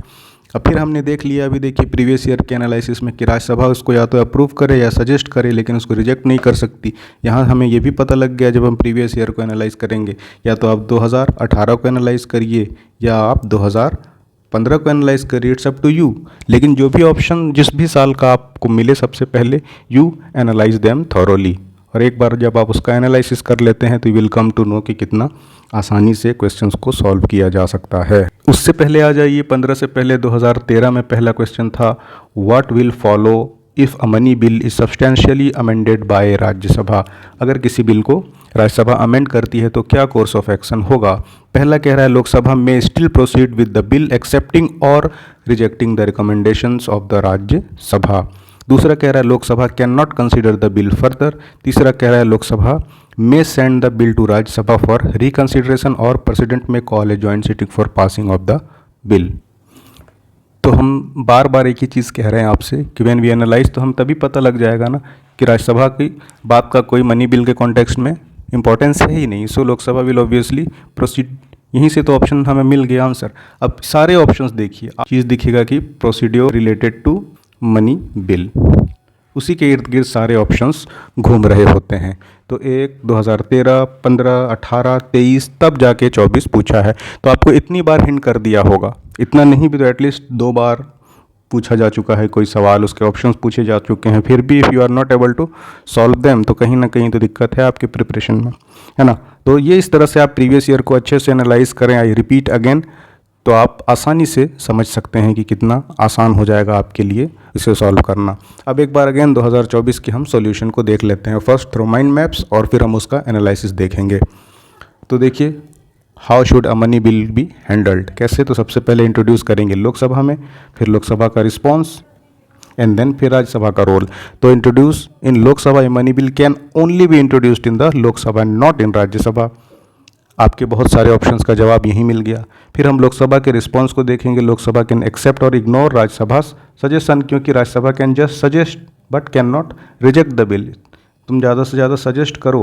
अब फिर हमने देख लिया, अभी देखिए प्रीवियस ईयर के एनालिसिस में कि राज्यसभा उसको या तो अप्रूव करे या सजेस्ट करे, लेकिन उसको रिजेक्ट नहीं कर सकती। यहाँ हमें ये भी पता लग गया जब हम प्रीवियस ईयर को एनालाइज करेंगे, या तो आप 2018 को एनालाइज करिए या आप 2015 को एनालाइज करिए, इट्स अप टू यू। लेकिन जो भी ऑप्शन जिस भी साल का आपको मिले, सबसे पहले यू एनालाइज देम थॉरोली, और एक बार जब आप उसका एनालिसिस कर लेते हैं तो you will come to know कि कितना आसानी से क्वेश्चंस को सॉल्व किया जा सकता है। उससे पहले आ जाइए 15 से पहले 2013 में पहला क्वेश्चन था, what will follow if a money bill is substantially amended bye Rajya Sabha. अगर किसी बिल को राज्यसभा अमेंड करती है तो क्या कोर्स ऑफ एक्शन होगा। पहला कह रहा है लोकसभा में still proceed with the bill accepting और rejecting the recommendations of the Rajya Sabha. दूसरा कह रहा है Lok Sabha can not consider the bill further. तीसरा कह रहा है Lok Sabha may send the bill to Rajya Sabha for reconsideration और president may call a joint sitting for passing of the bill. तो हम बार बार एक ही चीज़ कह रहे हैं आपसे कि व्हेन वी एनालाइज, तो हम तभी पता लग जाएगा ना कि राज्यसभा की बात का कोई मनी बिल के कॉन्टेक्स्ट में इंपॉर्टेंस है ही नहीं। सो लोकसभा विल ऑब्वियसली प्रोसीड, यहीं से तो ऑप्शन हमें मिल गया आंसर। अब सारे ऑप्शंस देखिए, चीज़ दिखेगा कि procedure related to money bill, उसी के इर्द गिर्द सारे ऑप्शंस घूम रहे होते हैं। तो 1, 2013, 15, 18, 23, तब जाके 24 पूछा है। तो आपको इतनी बार हिंट कर दिया होगा, इतना नहीं भी तो एटलीस्ट 2 बार पूछा जा चुका है कोई सवाल, उसके ऑप्शंस पूछे जा चुके हैं। फिर भी if you are not able to solve them, तो कहीं ना कहीं तो दिक्कत है आपके प्रिपरेशन में, है ना। तो ये इस तरह से आप प्रीवियस ईयर को अच्छे से एनालाइज करें, आई रिपीट अगेन, तो आप आसानी से समझ सकते हैं कि कितना आसान हो जाएगा आपके लिए इसे सॉल्व करना। अब एक बार अगेन 2024 के हम सॉल्यूशन को देख लेते हैं, फर्स्ट थ्रू माइंड मैप्स और फिर हम उसका एनालिसिस देखेंगे। तो देखिए, how should a money bill be handled, कैसे, तो सबसे पहले इंट्रोड्यूस करेंगे लोकसभा में, फिर लोकसभा का रिस्पॉन्स एंड देन फिर राज्यसभा का रोल। तो introduce in Lok Sabha A money bill can only B introduced in the Lok Sabha and not in Rajya Sabha. आपके बहुत सारे ऑप्शंस का जवाब यहीं मिल गया। फिर हम लोकसभा के रिस्पॉन्स को देखेंगे, लोकसभा कैन एक्सेप्ट और इग्नोर राज्यसभा सजेशन, क्योंकि Rajya Sabha can just suggest but can not reject the bill. तुम ज़्यादा से ज़्यादा सजेस्ट करो,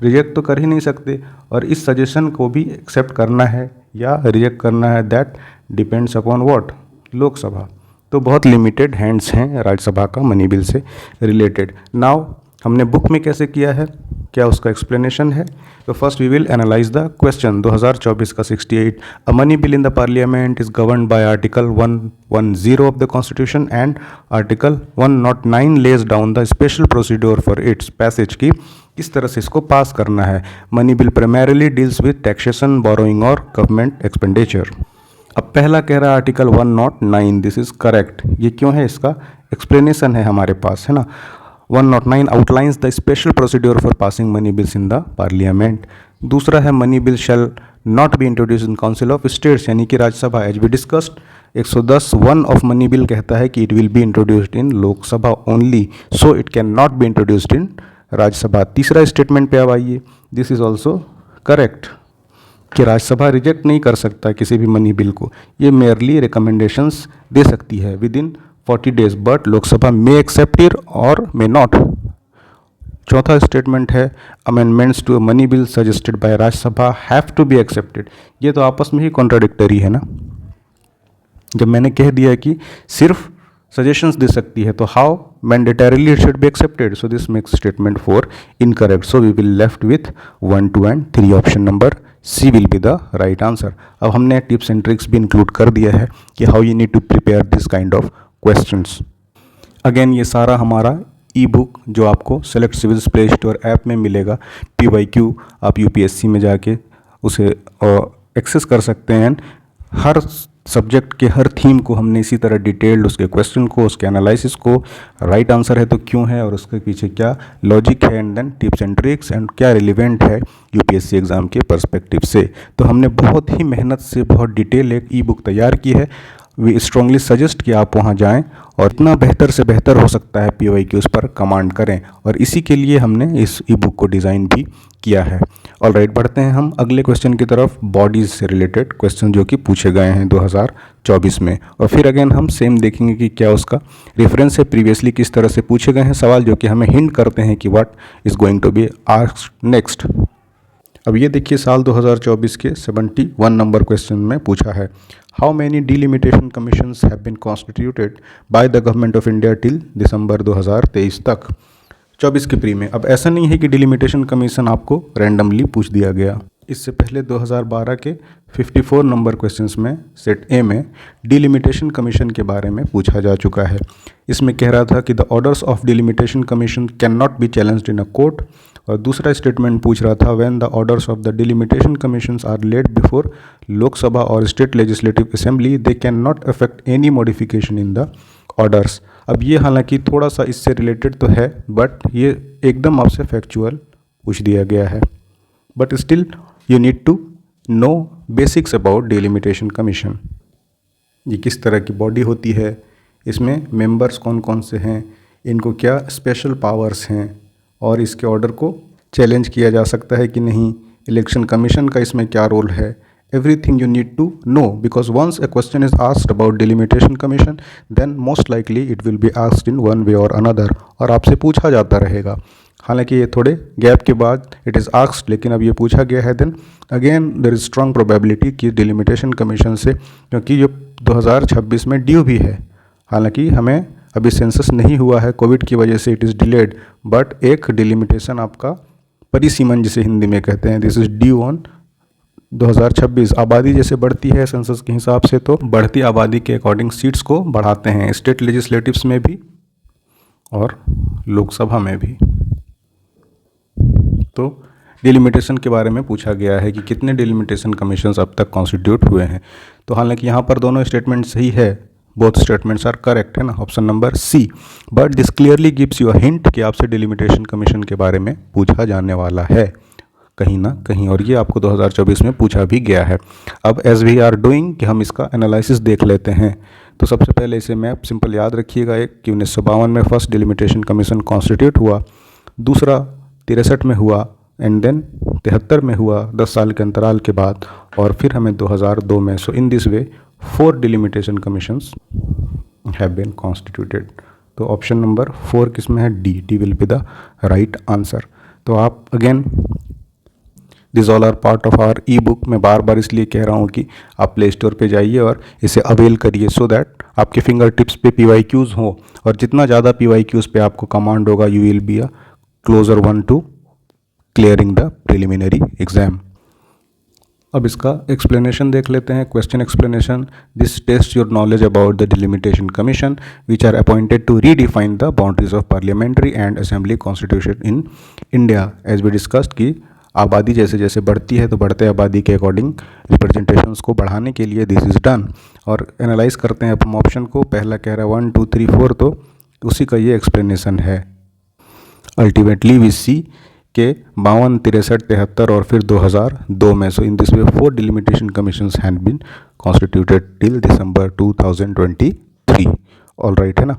रिजेक्ट तो कर ही नहीं सकते, और इस सजेशन को भी एक्सेप्ट करना है या रिजेक्ट करना है, that depends upon what, Lok Sabha. तो बहुत लिमिटेड हैंड्स हैं राज्यसभा का मनी बिल से रिलेटेड। नाउ हमने बुक में कैसे किया है, क्या उसका एक्सप्लेनेशन है। तो first we will analyse the question 2024 का 68, a money bill in the parliament is govern by article 110 of the constitution and article 109 lays down the special procedure for its passage की किस तरह से इसको पास करना है। Money bill primarily deals with taxation, borrowing और government expenditure. अब पहला कह रहा है आर्टिकल 109, दिस इज करेक्ट। ये क्यों है, इसका एक्सप्लेनेशन है हमारे पास, है ना। 109 outlines the special procedure for passing money bills in the parliament। दूसरा है money bill shall not be introduced in council of states यानी कि Rajya Sabha, as we discussed 110(1) of money bill कहता है कि it will be introduced in Lok Sabha only, so it can not be introduced in Rajya Sabha. तीसरा statement पे अब आइए, दिस इज ऑल्सो करेक्ट कि राज्यसभा रिजेक्ट नहीं कर सकता किसी भी मनी बिल को, ये मेयरली रिकमेंडेशंस दे सकती है within 40 days, but Lok Sabha may accept it और मे नॉट। चौथा स्टेटमेंट है amendments to money bill suggested by Rajya Sabha have to be accepted. ये तो आपस में ही कॉन्ट्राडिक्टरी है ना, जब मैंने कह दिया कि सिर्फ सजेशंस दे सकती है तो how mandatorily it should be accepted. So this makes statement 4 incorrect. So we will left with 1, 2 and 3, option number C will be the right answer. अब हमने टिप्स एंड ट्रिक्स भी इंक्लूड कर दिया है कि how you need to prepare this kind of questions. Again ये सारा हमारा ई बुक जो आपको select civils play store app में मिलेगा, PYQ आप UPSC में जाके उसे एक्सेस कर सकते हैं। हर सब्जेक्ट के हर थीम को हमने इसी तरह डिटेल्ड उसके क्वेश्चन को, उसके एनालिसिस को, राइट आंसर है तो क्यों है और उसके पीछे क्या लॉजिक है, and then tips and tricks and क्या रिलेवेंट है यूपीएससी एग्ज़ाम के पर्सपेक्टिव से। तो हमने बहुत ही मेहनत से बहुत डिटेल एक ई बुक तैयार की है। वी स्ट्रांगली सजेस्ट कि आप वहाँ जाएं और इतना बेहतर से बेहतर हो सकता है PYQs पर कमांड करें, और इसी के लिए हमने इस ई बुक को डिज़ाइन भी किया है। ऑलराइट, बढ़ते हैं हम अगले क्वेश्चन की तरफ, बॉडीज़ से रिलेटेड क्वेश्चन जो कि पूछे गए हैं 2024 में, और फिर अगेन हम सेम देखेंगे कि क्या उसका रेफरेंस है, प्रीवियसली किस तरह से पूछे गए हैं सवाल, जो कि हमें हिंट करते हैं कि what is going to be asked next. अब ये देखिए साल 2024 के 71 नंबर क्वेश्चन में पूछा है, how many delimitation commissions have been constituted by the government of India till December 2023 तक। 24 के प्री में। अब ऐसा नहीं है कि डिलिमिटेशन कमीशन आपको रैंडमली पूछ दिया गया। इससे पहले 2012 के 54 नंबर क्वेश्चंस में सेट ए में डिलिमिटेशन कमीशन के बारे में पूछा जा चुका है। इसमें कह रहा था कि the orders of delimitation commission can not be challenged in a court, और दूसरा स्टेटमेंट पूछ रहा था when the orders of the delimitation commissions are laid before Lok Sabha और state legislative assembly they can not affect any modification in the orders. अब ये हालांकि थोड़ा सा इससे रिलेटेड तो है, बट ये एकदम आपसे फैक्चुअल पूछ दिया गया है, but still you need to know basics about delimitation commission. ये किस तरह की बॉडी होती है, इसमें मेंबर्स कौन कौन से हैं, इनको क्या स्पेशल पावर्स हैं, और इसके ऑर्डर को चैलेंज किया जा सकता है कि नहीं, इलेक्शन कमीशन का इसमें क्या रोल है। Everything you need to know, because once a question is asked about delimitation commission, then most likely it will be asked in one way or another, और आपसे पूछा जाता रहेगा। हालांकि ये थोड़े गैप के बाद it is asked, लेकिन अब ये पूछा गया है, then again there is strong probability कि डिलिमिटेशन कमीशन से, क्योंकि ये 2026 में ड्यू भी है। हालांकि हमें अभी सेंसस नहीं हुआ है, कोविड की वजह से इट इज़ डिलेड, बट एक डिलिमिटेशन आपका परिसीमन जिसे हिंदी में कहते हैं, दिस इज़ ड्यू ऑन 2026। आबादी जैसे बढ़ती है सेंसस के हिसाब से, तो बढ़ती आबादी के अकॉर्डिंग सीट्स को बढ़ाते हैं स्टेट लेजिस्लेटिव्स में भी और लोकसभा में भी। तो डिलिमिटेशन के बारे में पूछा गया है कि कितने डिलिमिटेशन कमीशंस अब तक कॉन्स्टिट्यूट हुए हैं। तो हालांकि यहाँ पर दोनों स्टेटमेंट सही है, बोथ स्टेटमेंट्स आर करेक्ट, है ना, option number C. But this clearly gives you a hint कि आपसे डिलिमिटेशन कमीशन के बारे में पूछा जाने वाला है कहीं ना कहीं, और ये आपको 2024 में पूछा भी गया है। अब एज वी आर डूइंग कि हम इसका एनालिसिस देख लेते हैं। तो सबसे पहले इसे मैप सिंपल याद रखिएगा, एक कि 1952 में फर्स्ट डिलिमिटेशन कमीशन कॉन्स्टिट्यूट हुआ, दूसरा 63 में हुआ, एंड देन 73 में हुआ 10 साल के अंतराल के बाद, और फिर हमें 2002 में। So in this way 4 delimitation commissions have been constituted. तो ऑप्शन नंबर 4 किसमें है, D will be the right answer. तो आप again this all are part of our e book. मैं बार बार इसलिए कह रहा हूँ कि आप प्ले स्टोर पे जाइए और इसे अवेल करिए, सो दैट आपके फिंगर टिप्स पे PYQs हो, और जितना ज़्यादा PYQs पे आपको कमांड होगा, you will be a closer one to clearing the preliminary exam. अब इसका एक्सप्लेनेशन देख लेते हैं, question explanation. This test your knowledge about the delimitation commission which are appointed to redefine the boundaries of parliamentary and assembly constitution in India. As we discussed कि आबादी जैसे जैसे बढ़ती है, तो बढ़ते आबादी के अकॉर्डिंग रिप्रेजेंटेशंस को बढ़ाने के लिए दिस इज़ डन। और एनालाइज करते हैं अपन ऑप्शन को, पहला कह रहा है 1 2 3 4, तो उसी का ये एक्सप्लेनेशन है। अल्टीमेटली वी सी के 52, 63, 73 और फिर 2002 में। So in this way 4 delimitation commissions have been constituted till December 2023। All right, है ना।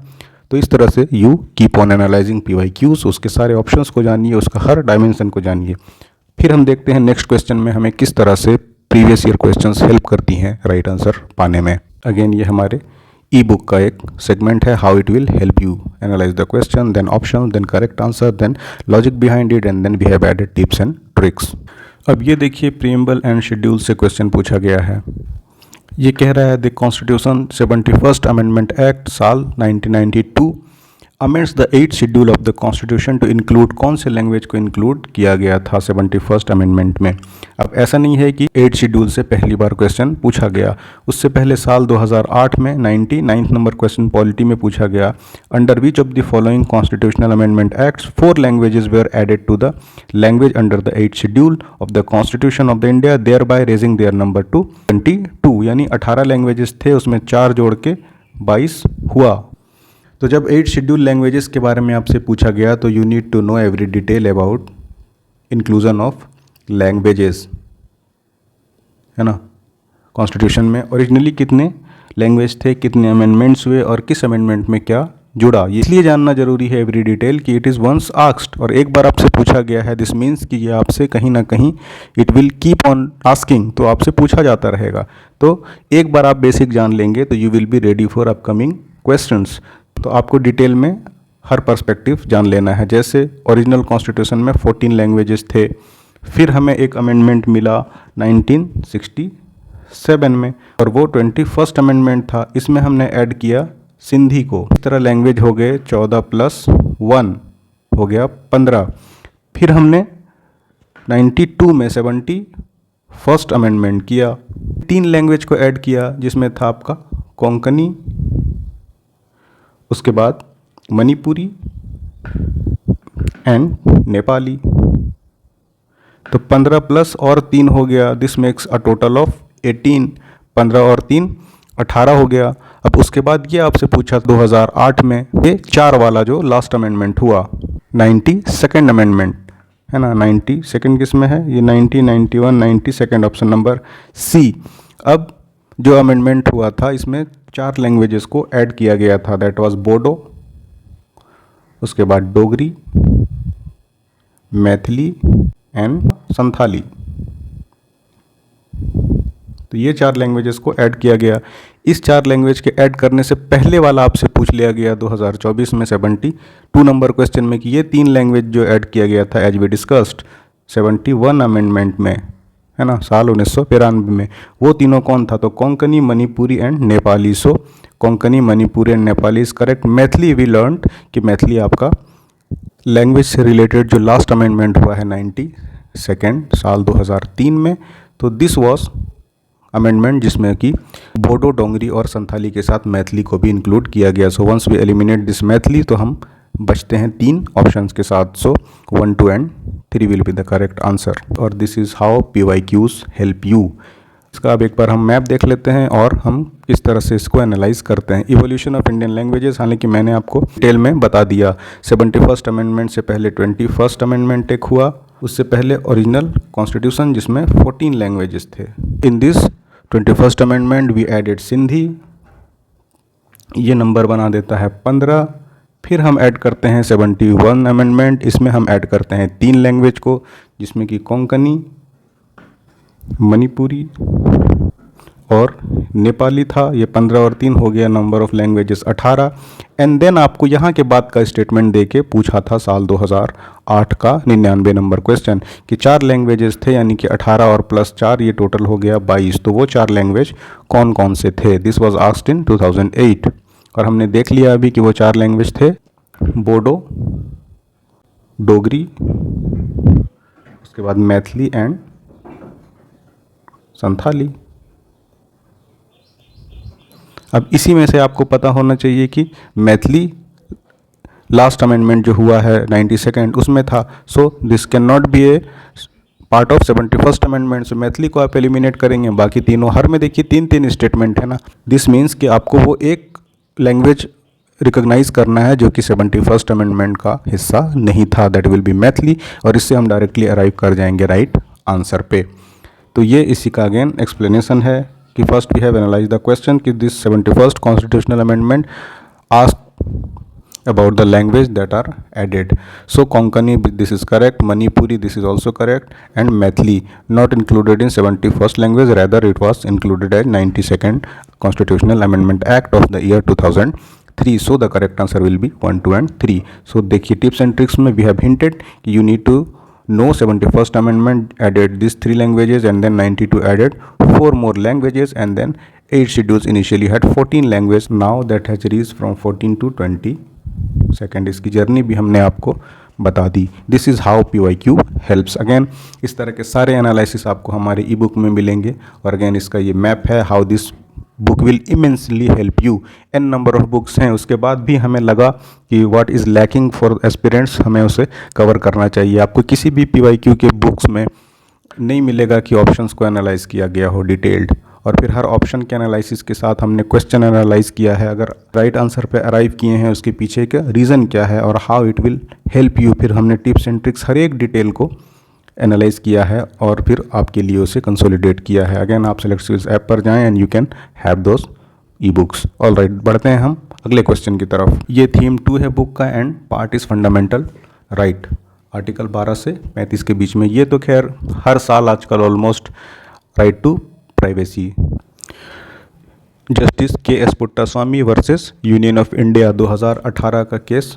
तो इस तरह से you keep on analysing PYQs, उसके सारे ऑप्शंस को जानिए, उसका हर डायमेंशन को जानिए। फिर हम देखते हैं नेक्स्ट क्वेश्चन में हमें किस तरह से प्रीवियस ईयर क्वेश्चंस हेल्प करती हैं राइट आंसर पाने में। अगेन ये हमारे ई बुक का एक सेगमेंट है, how it will help you analyse the question, then option, then correct answer, then logic behind it, and then we have added tips and tricks. अब ये देखिए प्रीएम्बल एंड शेड्यूल से question पूछा गया है। ये कह रहा है the constitution 71st amendment act साल 1992 amends the 8th schedule of the constitution to include, कौन से लैंग्वेज को इंक्लूड किया गया था 71st अमेंडमेंट में। अब ऐसा नहीं है कि 8 शेड्यूल से पहली बार क्वेश्चन पूछा गया, उससे पहले साल 2008 में 99 नंबर क्वेश्चन पॉलिटी में पूछा गया, under which of the following constitutional amendment acts 4 languages were added to the language under the 8th schedule of the constitution of the India, thereby raising their number to 22, यानी 18 languages थे, उसमें 4 जोड़ के 22 हुआ। तो जब 8 schedule languages के बारे में आपसे पूछा गया तो you need to know every detail about inclusion of languages, है ना। कॉन्स्टिट्यूशन में ओरिजिनली कितने लैंग्वेज थे, कितने अमेंडमेंट्स हुए और किस अमेंडमेंट में क्या जुड़ा, ये इसलिए जानना जरूरी है एवरी डिटेल कि इट इज़ वंस आस्क्ड, और एक बार आपसे पूछा गया है दिस मीन्स कि ये आपसे कहीं ना कहीं it will keep on asking, तो आपसे पूछा जाता रहेगा। तो एक बार आप बेसिक जान लेंगे तो you will be ready for upcoming questions. तो आपको डिटेल में हर पर्सपेक्टिव जान लेना है। जैसे ओरिजिनल कॉन्स्टिट्यूशन में 14 लैंग्वेजेस थे, फिर हमें एक अमेंडमेंट मिला 1967 में और वो 21st अमेंडमेंट था, इसमें हमने ऐड किया सिंधी को। इस तरह लैंग्वेज हो गए 14 + 1 हो गया 15। फिर हमने 92 में 71st अमेंडमेंट किया, 3 लैंग्वेज को ऐड किया जिसमें था आपका कोंकणी, उसके बाद मणिपुरी एंड नेपाली। तो 15 प्लस और 3 हो गया, this makes a total of 18। 15 और 3 18 हो गया। अब उसके बाद ये आपसे पूछा 2008 में ये 4 वाला जो लास्ट अमेंडमेंट हुआ 92nd अमेंडमेंट, है ना। 92nd किस में है, ये 90, 91, 92nd ऑप्शन नंबर सी। अब जो अमेंडमेंट हुआ था इसमें 4 लैंग्वेजेस को ऐड किया गया था, दैट वाज बोडो, उसके बाद डोगरी, मैथिली एंड संथाली। तो ये 4 लैंग्वेजेस को ऐड किया गया। इस 4 लैंग्वेज के ऐड करने से पहले वाला आपसे पूछ लिया गया 2024 में 72 नंबर क्वेश्चन में कि ये 3 लैंग्वेज जो ऐड किया गया था एज वी डिस्कस्ड 71 अमेंडमेंट में, है ना, साल 1993 में, वो तीनों कौन था, तो Konkani, Manipuri and Nepali. So Konkani, Manipuri and Nepali is correct. Maithili we learn कि मैथिली आपका लैंग्वेज से रिलेटेड जो लास्ट अमेंडमेंट हुआ है 92nd साल 2003 में, तो दिस वॉज अमेंडमेंट जिसमें कि बोडो, डोंगरी और संथाली के साथ मैथिली को भी इंक्लूड किया गया। So once we eliminate this Maithili तो हम बचते हैं 3 ऑप्शंस के साथ। So 1, 2 and 3 will be the correct answer. और this is how PYQs help you. इसका अब एक बार हम मैप देख लेते हैं और हम किस तरह से इसको एनालाइज करते हैं। इवोल्यूशन ऑफ इंडियन लैंग्वेजेस, हालांकि मैंने आपको डिटेल में बता दिया। 71st अमेंडमेंट से पहले 21st अमेंडमेंट एक हुआ, उससे पहले ओरिजिनल कॉन्स्टिट्यूशन जिसमें 14 लैंग्वेजेस थे। In this 21st amendment we added Sindhi, ये नंबर बना देता है 15। फिर हम ऐड करते हैं 71 अमेंडमेंट, इसमें हम ऐड करते हैं 3 लैंग्वेज को जिसमें कि कोंकणी, मणिपुरी और नेपाली था। ये 15 और 3 हो गया, number of languages 18। And then आपको यहाँ के बाद का स्टेटमेंट दे के पूछा था साल 2008 का 99 नंबर क्वेश्चन कि 4 लैंग्वेजेस थे, यानी कि 18 और +4 ये टोटल हो गया 22। तो वो 4 लैंग्वेज कौन कौन से थे, दिस वाज आस्क्ड इन 2008। और हमने देख लिया अभी कि वो 4 लैंग्वेज थे बोडो, डोगरी, उसके बाद मैथिली एंड संथाली। अब इसी में से आपको पता होना चाहिए कि मैथिली लास्ट अमेंडमेंट जो हुआ है 92nd उसमें था। So this can not be a part of 71st amendment. So Maithili को आप एलिमिनेट करेंगे, बाकी तीनों, हर में देखिए 3-3 स्टेटमेंट है ना। दिस मीन्स कि आपको वो एक लैंग्वेज रिकॉग्नाइज करना है जो कि 71st अमेंडमेंट का हिस्सा नहीं था, दैट विल बी मैथिली। और इससे हम डायरेक्टली अराइव कर जाएंगे राइट आंसर पे। तो ये इसी का अगेन एक्सप्लेनेशन है कि first we have analyse the question कि this 71st constitutional amendment ask about the language that are added. So Konkani, this is correct, Manipuri, this is also correct, and Maithili not included in 71st language, rather it was included as 92nd Constitutional Amendment Act of the year 2003. So the correct answer will be 1, 2 and 3. So देखिए tips and tricks में we have hinted कि you need to know 71st Amendment added these 3 languages and then 92 added 4 more languages and then 8 schedules initially had 14 languages. Now that has reached from 14 to 20. Second इसकी journey भी हमने आपको बता दी। This is how PYQ helps. Again इस तरह के सारे एनालिसिस आपको हमारे ई बुक में मिलेंगे। और अगेन इसका ये मैप है, how this book will immensely help you. An number of books हैं, उसके बाद भी हमें लगा कि what is lacking for aspirants, हमें उसे कवर करना चाहिए। आपको किसी भी PYQ के बुक्स में नहीं मिलेगा कि ऑप्शंस को एनालाइज किया गया हो डिटेल्ड। और फिर हर ऑप्शन के एनालिसिस के साथ हमने क्वेश्चन एनालाइज किया है, अगर राइट आंसर पे अराइव किए हैं उसके पीछे का रीज़न क्या है और how it will help you. फिर हमने टिप्स एंड ट्रिक्स हर एक डिटेल को एनालाइज किया है और फिर आपके लिए उसे कंसोलिडेट किया है। अगेन आप सेलेक्ट स्किल्स ऐप पर जाएं and you can have those e books. All right, बढ़ते हैं हम अगले क्वेश्चन की तरफ। ये थीम 2 है बुक का and part is fundamental right, article 12 से 35 के बीच में। ये तो खैर हर साल आजकल almost right to privacy. Justice KS Puttaswamy versus union of India 2018 का केस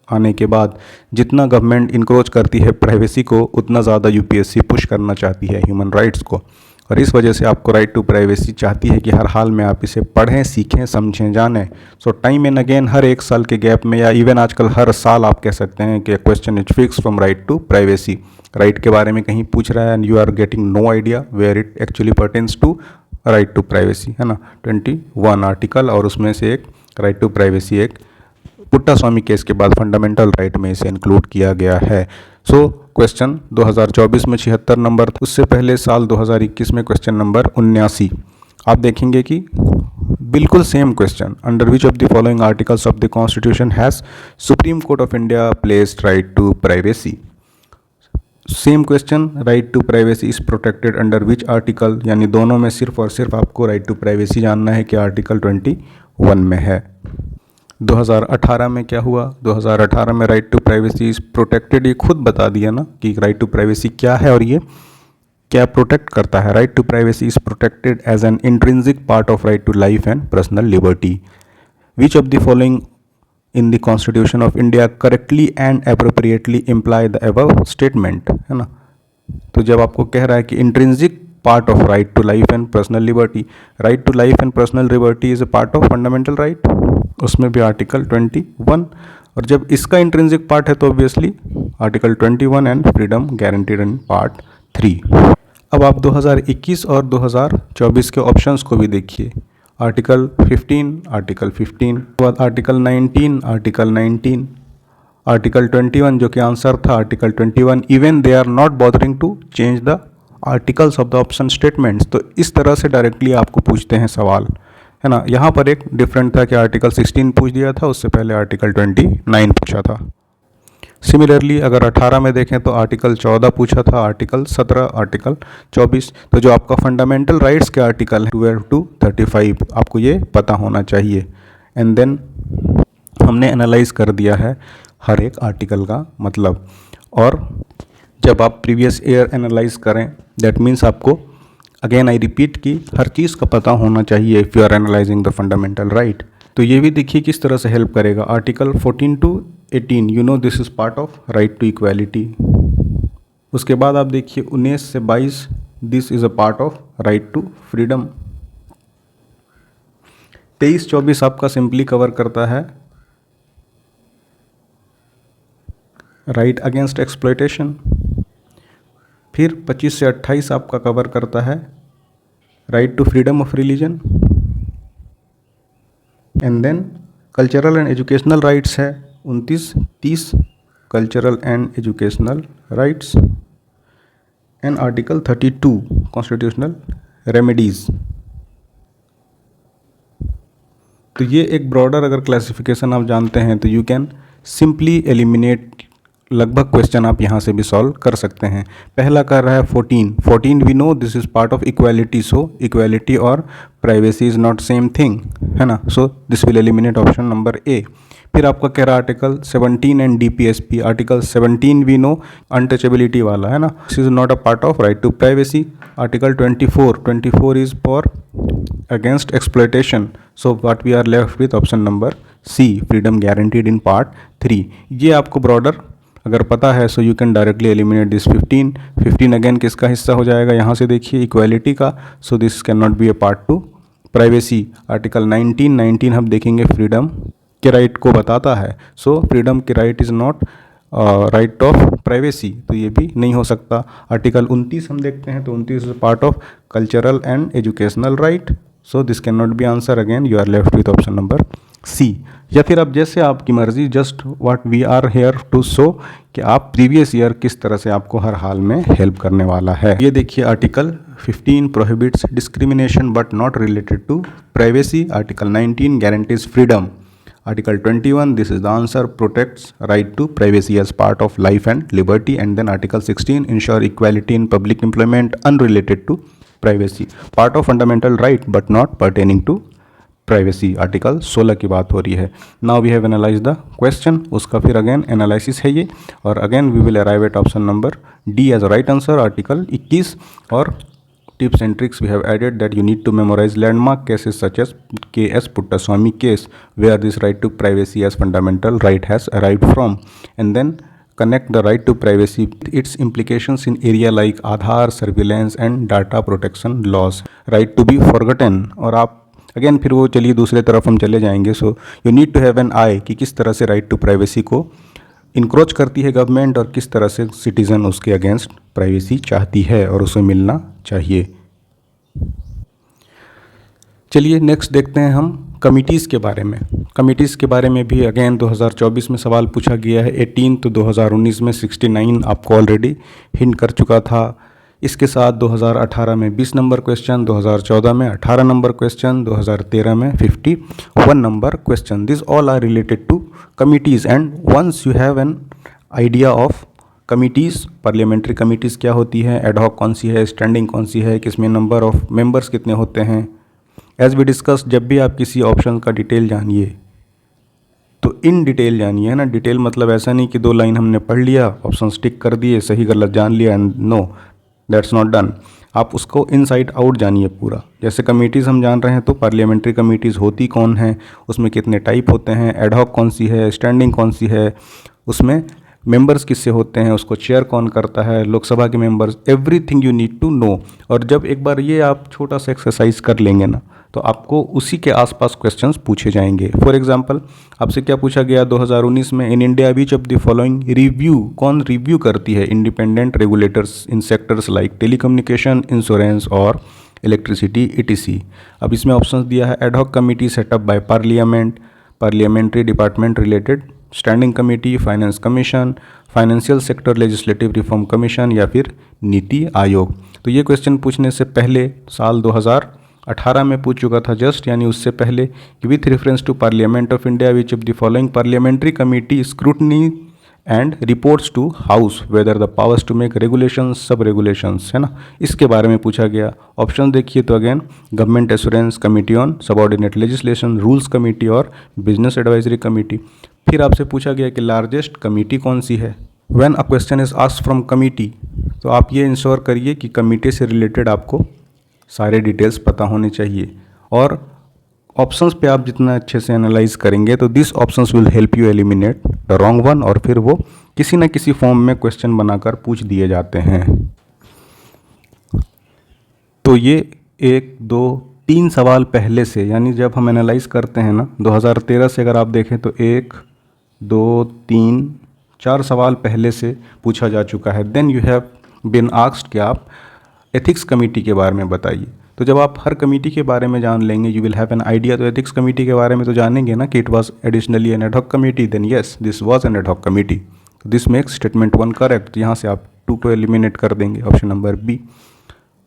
आने के बाद जितना गवर्नमेंट इंक्रोच करती है प्राइवेसी को, उतना ज़्यादा UPSC पुश करना चाहती है ह्यूमन राइट्स को। और इस वजह से आपको राइट टू प्राइवेसी चाहती है कि हर हाल में आप इसे पढ़ें, सीखें, समझें, जानें। सो टाइम एंड अगेन हर एक साल के गैप में या इवन आजकल हर साल आप कह सकते हैं कि question is fix from right to privacy. Right के बारे में कहीं पूछ रहा है and you are getting no idea where it actually pertains to right to privacy, है ना। 21 आर्टिकल और उसमें से एक राइट टू प्राइवेसी एक पुट्टास्वामी केस के बाद फंडामेंटल राइट में इसे इंक्लूड किया गया है। सो क्वेश्चन 2024 में 76 नंबर था, उससे पहले साल 2021 में क्वेश्चन नंबर 79। आप देखेंगे कि बिल्कुल same question, under which of the following articles of the constitution has supreme court of India placed right to privacy. Same question, right to privacy is protected under which article, यानी दोनों में सिर्फ और सिर्फ आपको राइट टू प्राइवेसी जानना है कि आर्टिकल 21 में है। 2018 में क्या हुआ, 2018 में right to privacy is protected, ये खुद बता दिया ना कि राइट टू प्राइवेसी क्या है और ये क्या प्रोटेक्ट करता है। Right to privacy is protected as an intrinsic part of right to life and personal liberty. Which of the following in the constitution of India correctly and appropriately imply the above statement, है ना। तो जब आपको कह रहा है कि intrinsic part of right to life and personal liberty, right to life and personal liberty is a part of fundamental right, उसमें भी आर्टिकल 21। और जब इसका इंट्रिंसिक पार्ट है तो obviously article 21 and freedom guaranteed in part 3। अब आप 2021 और 2024 के ऑप्शंस को भी देखिए। आर्टिकल 15, आर्टिकल 15, बाद आर्टिकल 19, आर्टिकल 19, आर्टिकल 21 जो कि आंसर था article 21। Even they are not bothering to change the articles of the option statements. तो इस तरह से डायरेक्टली आपको पूछते हैं सवाल, है ना। यहाँ पर एक डिफरेंट था कि आर्टिकल 16 पूछ दिया था, उससे पहले आर्टिकल 29 पूछा था। सिमिलरली अगर 18 में देखें तो आर्टिकल 14 पूछा था, आर्टिकल 17, आर्टिकल 24। तो जो आपका फंडामेंटल राइट्स के आर्टिकल है 12 to 35, आपको ये पता होना चाहिए। एंड देन हमने एनालाइज कर दिया है हर एक आर्टिकल का मतलब। और जब आप प्रीवियस ईयर एनालाइज करें, दैट मीन्स आपको अगेन आई रिपीट कि हर चीज़ का पता होना चाहिए if you are analysing the fundamental right. तो ये भी देखिए किस तरह से हेल्प करेगा। Article 14 to 18, you know this is part of right to equality. उसके बाद आप देखिए 19 से 22, this is a part of right to freedom. 23-24 आपका सिंपली कवर करता है राइट अगेंस्ट एक्सप्लॉयटेशन। फिर 25 से 28 आपका कवर करता है right to freedom of religion. And then cultural and educational rights है 29-30, cultural and educational rights. And article 32 constitutional remedies. तो ये एक ब्रॉडर अगर क्लासिफिकेशन आप जानते हैं तो यू कैन सिंपली एलिमिनेट लगभग क्वेश्चन आप यहाँ से भी सॉल्व कर सकते हैं। पहला कर रहा है 14 we know this is part of equality, so equality और privacy is not same thing, है ना। So this will eliminate option number A. फिर आपका कह रहा है article 17 and DPSP। Article 17 we know untouchability वाला, है ना, this is not a part of right to privacy. Article 24 is for against exploitation, so what we are left with option number C, freedom guaranteed in part 3। ये आपको broader अगर पता है so you can directly eliminate this 15 again किसका हिस्सा हो जाएगा, यहाँ से देखिए इक्वालिटी का, सो this can not be a part two privacy. Article 19 हम देखेंगे फ्रीडम के राइट को बताता है, सो फ्रीडम के right is not right of privacy, तो ये भी नहीं हो सकता। आर्टिकल 29 हम देखते हैं तो 29 is part of cultural and educational right, so this can not be answer, again you are left with option number C. या फिर अब जैसे आपकी मर्जी, just what we are here to show कि आप प्रीवियस ईयर किस तरह से आपको हर हाल में हेल्प करने वाला है। ये देखिए article 15 prohibits discrimination but not related to privacy, article 19 guarantees freedom, Article 21, this is the answer, protects right to privacy as part of life and liberty, and then Article 16, ensure equality in public employment unrelated to privacy, part of fundamental right but not pertaining to privacy. Article 16 की बात हो रही है। Now we have analyse the question, उसका फिर again analysis है ये, और again we will arrive at option number D as a right answer, article 21। और tips and tricks we have added that you need to memorize landmark cases such as K.S. Puttaswamy case where this right to privacy as fundamental right has arrived from, and then connect the right to privacy with its implications in area like Aadhaar, surveillance and data protection laws, right to be forgotten। और आप again फिर वो चलिए दूसरे तरफ हम चले जाएंगे। So you need to have an eye कि किस तरह से राइट टू प्राइवेसी को इनक्रोच करती है गवर्नमेंट और किस तरह से सिटीज़न उसके अगेंस्ट प्राइवेसी चाहती है और उसे मिलना चाहिए। चलिए नेक्स्ट देखते हैं हम कमिटीज़ के बारे में। कमिटीज़ के बारे में भी अगेन 2024 में सवाल पूछा गया है 18, तो 2019 में 69 आपको ऑलरेडी हिंट कर चुका था। इसके साथ 2018 में 20 नंबर क्वेश्चन, 2014 में 18 नंबर क्वेश्चन, 2013 में 51 number question. This all are related to committees, and once you have an idea of committees, parliamentary committees क्या होती है, एडहॉक कौन सी है, स्टैंडिंग कौन सी है, किसमें नंबर ऑफ मेंबर्स कितने होते हैं, एज वी डिस्कस, जब भी आप किसी ऑप्शन का डिटेल जानिए तो इन डिटेल जानिए, है ना। डिटेल मतलब ऐसा नहीं कि 2 लाइन हमने पढ़ लिया, ऑप्शन टिक कर दिए, सही गलत जान लिया, and no, that's not done. आप उसको इनसाइड आउट जानिए पूरा। जैसे कमिटीज़ हम जान रहे हैं तो पार्लियामेंट्री कमिटीज़ होती कौन है, उसमें कितने टाइप होते हैं, एडहॉक कौन सी है, स्टैंडिंग कौन सी है, उसमें मेंबर्स किससे होते हैं, उसको चेयर कौन करता है, लोकसभा के members, everything you need to know. और जब एक बार ये आप छोटा सा एक्सरसाइज कर लेंगे ना तो आपको उसी के आसपास क्वेश्चंस पूछे जाएंगे। फॉर एग्जांपल आपसे क्या पूछा गया 2019 में, in India which of the following review, कौन रिव्यू करती है इंडिपेंडेंट रेगुलेटर्स इन सेक्टर्स लाइक टेलीकम्युनिकेशन, इंश्योरेंस और इलेक्ट्रिसिटी ETC। अब इसमें ऑप्शंस दिया है ad hoc committee setup by parliament, parliamentary department related, standing committee, finance commission, financial sector legislative reform commission या फिर नीति आयोग। तो ये क्वेश्चन पूछने से पहले साल 2018 में पूछ चुका था जस्ट, यानी उससे पहले, कि with reference to parliament of India which of the following parliamentary committee scrutiny and reports to house whether the powers to make regulations, sub regulations, है ना, इसके बारे में पूछा गया। ऑप्शन देखिए तो again government assurance committee on subordinate legislation, rules committee और बिजनेस एडवाइजरी कमेटी। फिर आपसे पूछा गया कि लार्जेस्ट कमेटी कौन सी है। When a question is asked from committee, तो आप ये इंश्योर करिए कि कमेटी से रिलेटेड आपको सारे डिटेल्स पता होने चाहिए। और ऑप्शंस पे आप जितना अच्छे से एनालाइज करेंगे तो this options will help you eliminate the wrong one, और फिर वो किसी न किसी फॉर्म में क्वेश्चन बनाकर पूछ दिए जाते हैं। तो ये 1, 2, 3 सवाल पहले से, यानी जब हम एनालाइज करते हैं ना 2013 से अगर आप देखें तो 1, 2, 3, 4 सवाल पहले से पूछा जा चुका है। Then you have been asked कि आप एथिक्स कमेटी के बारे में बताइए। तो जब आप हर कमेटी के बारे में जान लेंगे you will have an idea. तो एथिक्स कमेटी के बारे में तो जानेंगे ना कि it was additionally an ad hoc committee, then yes this was an ad hoc committee. तो दिस मेक्स स्टेटमेंट 1 करेक्ट। यहाँ से आप 2 को एलिमिनेट कर देंगे, ऑप्शन नंबर बी।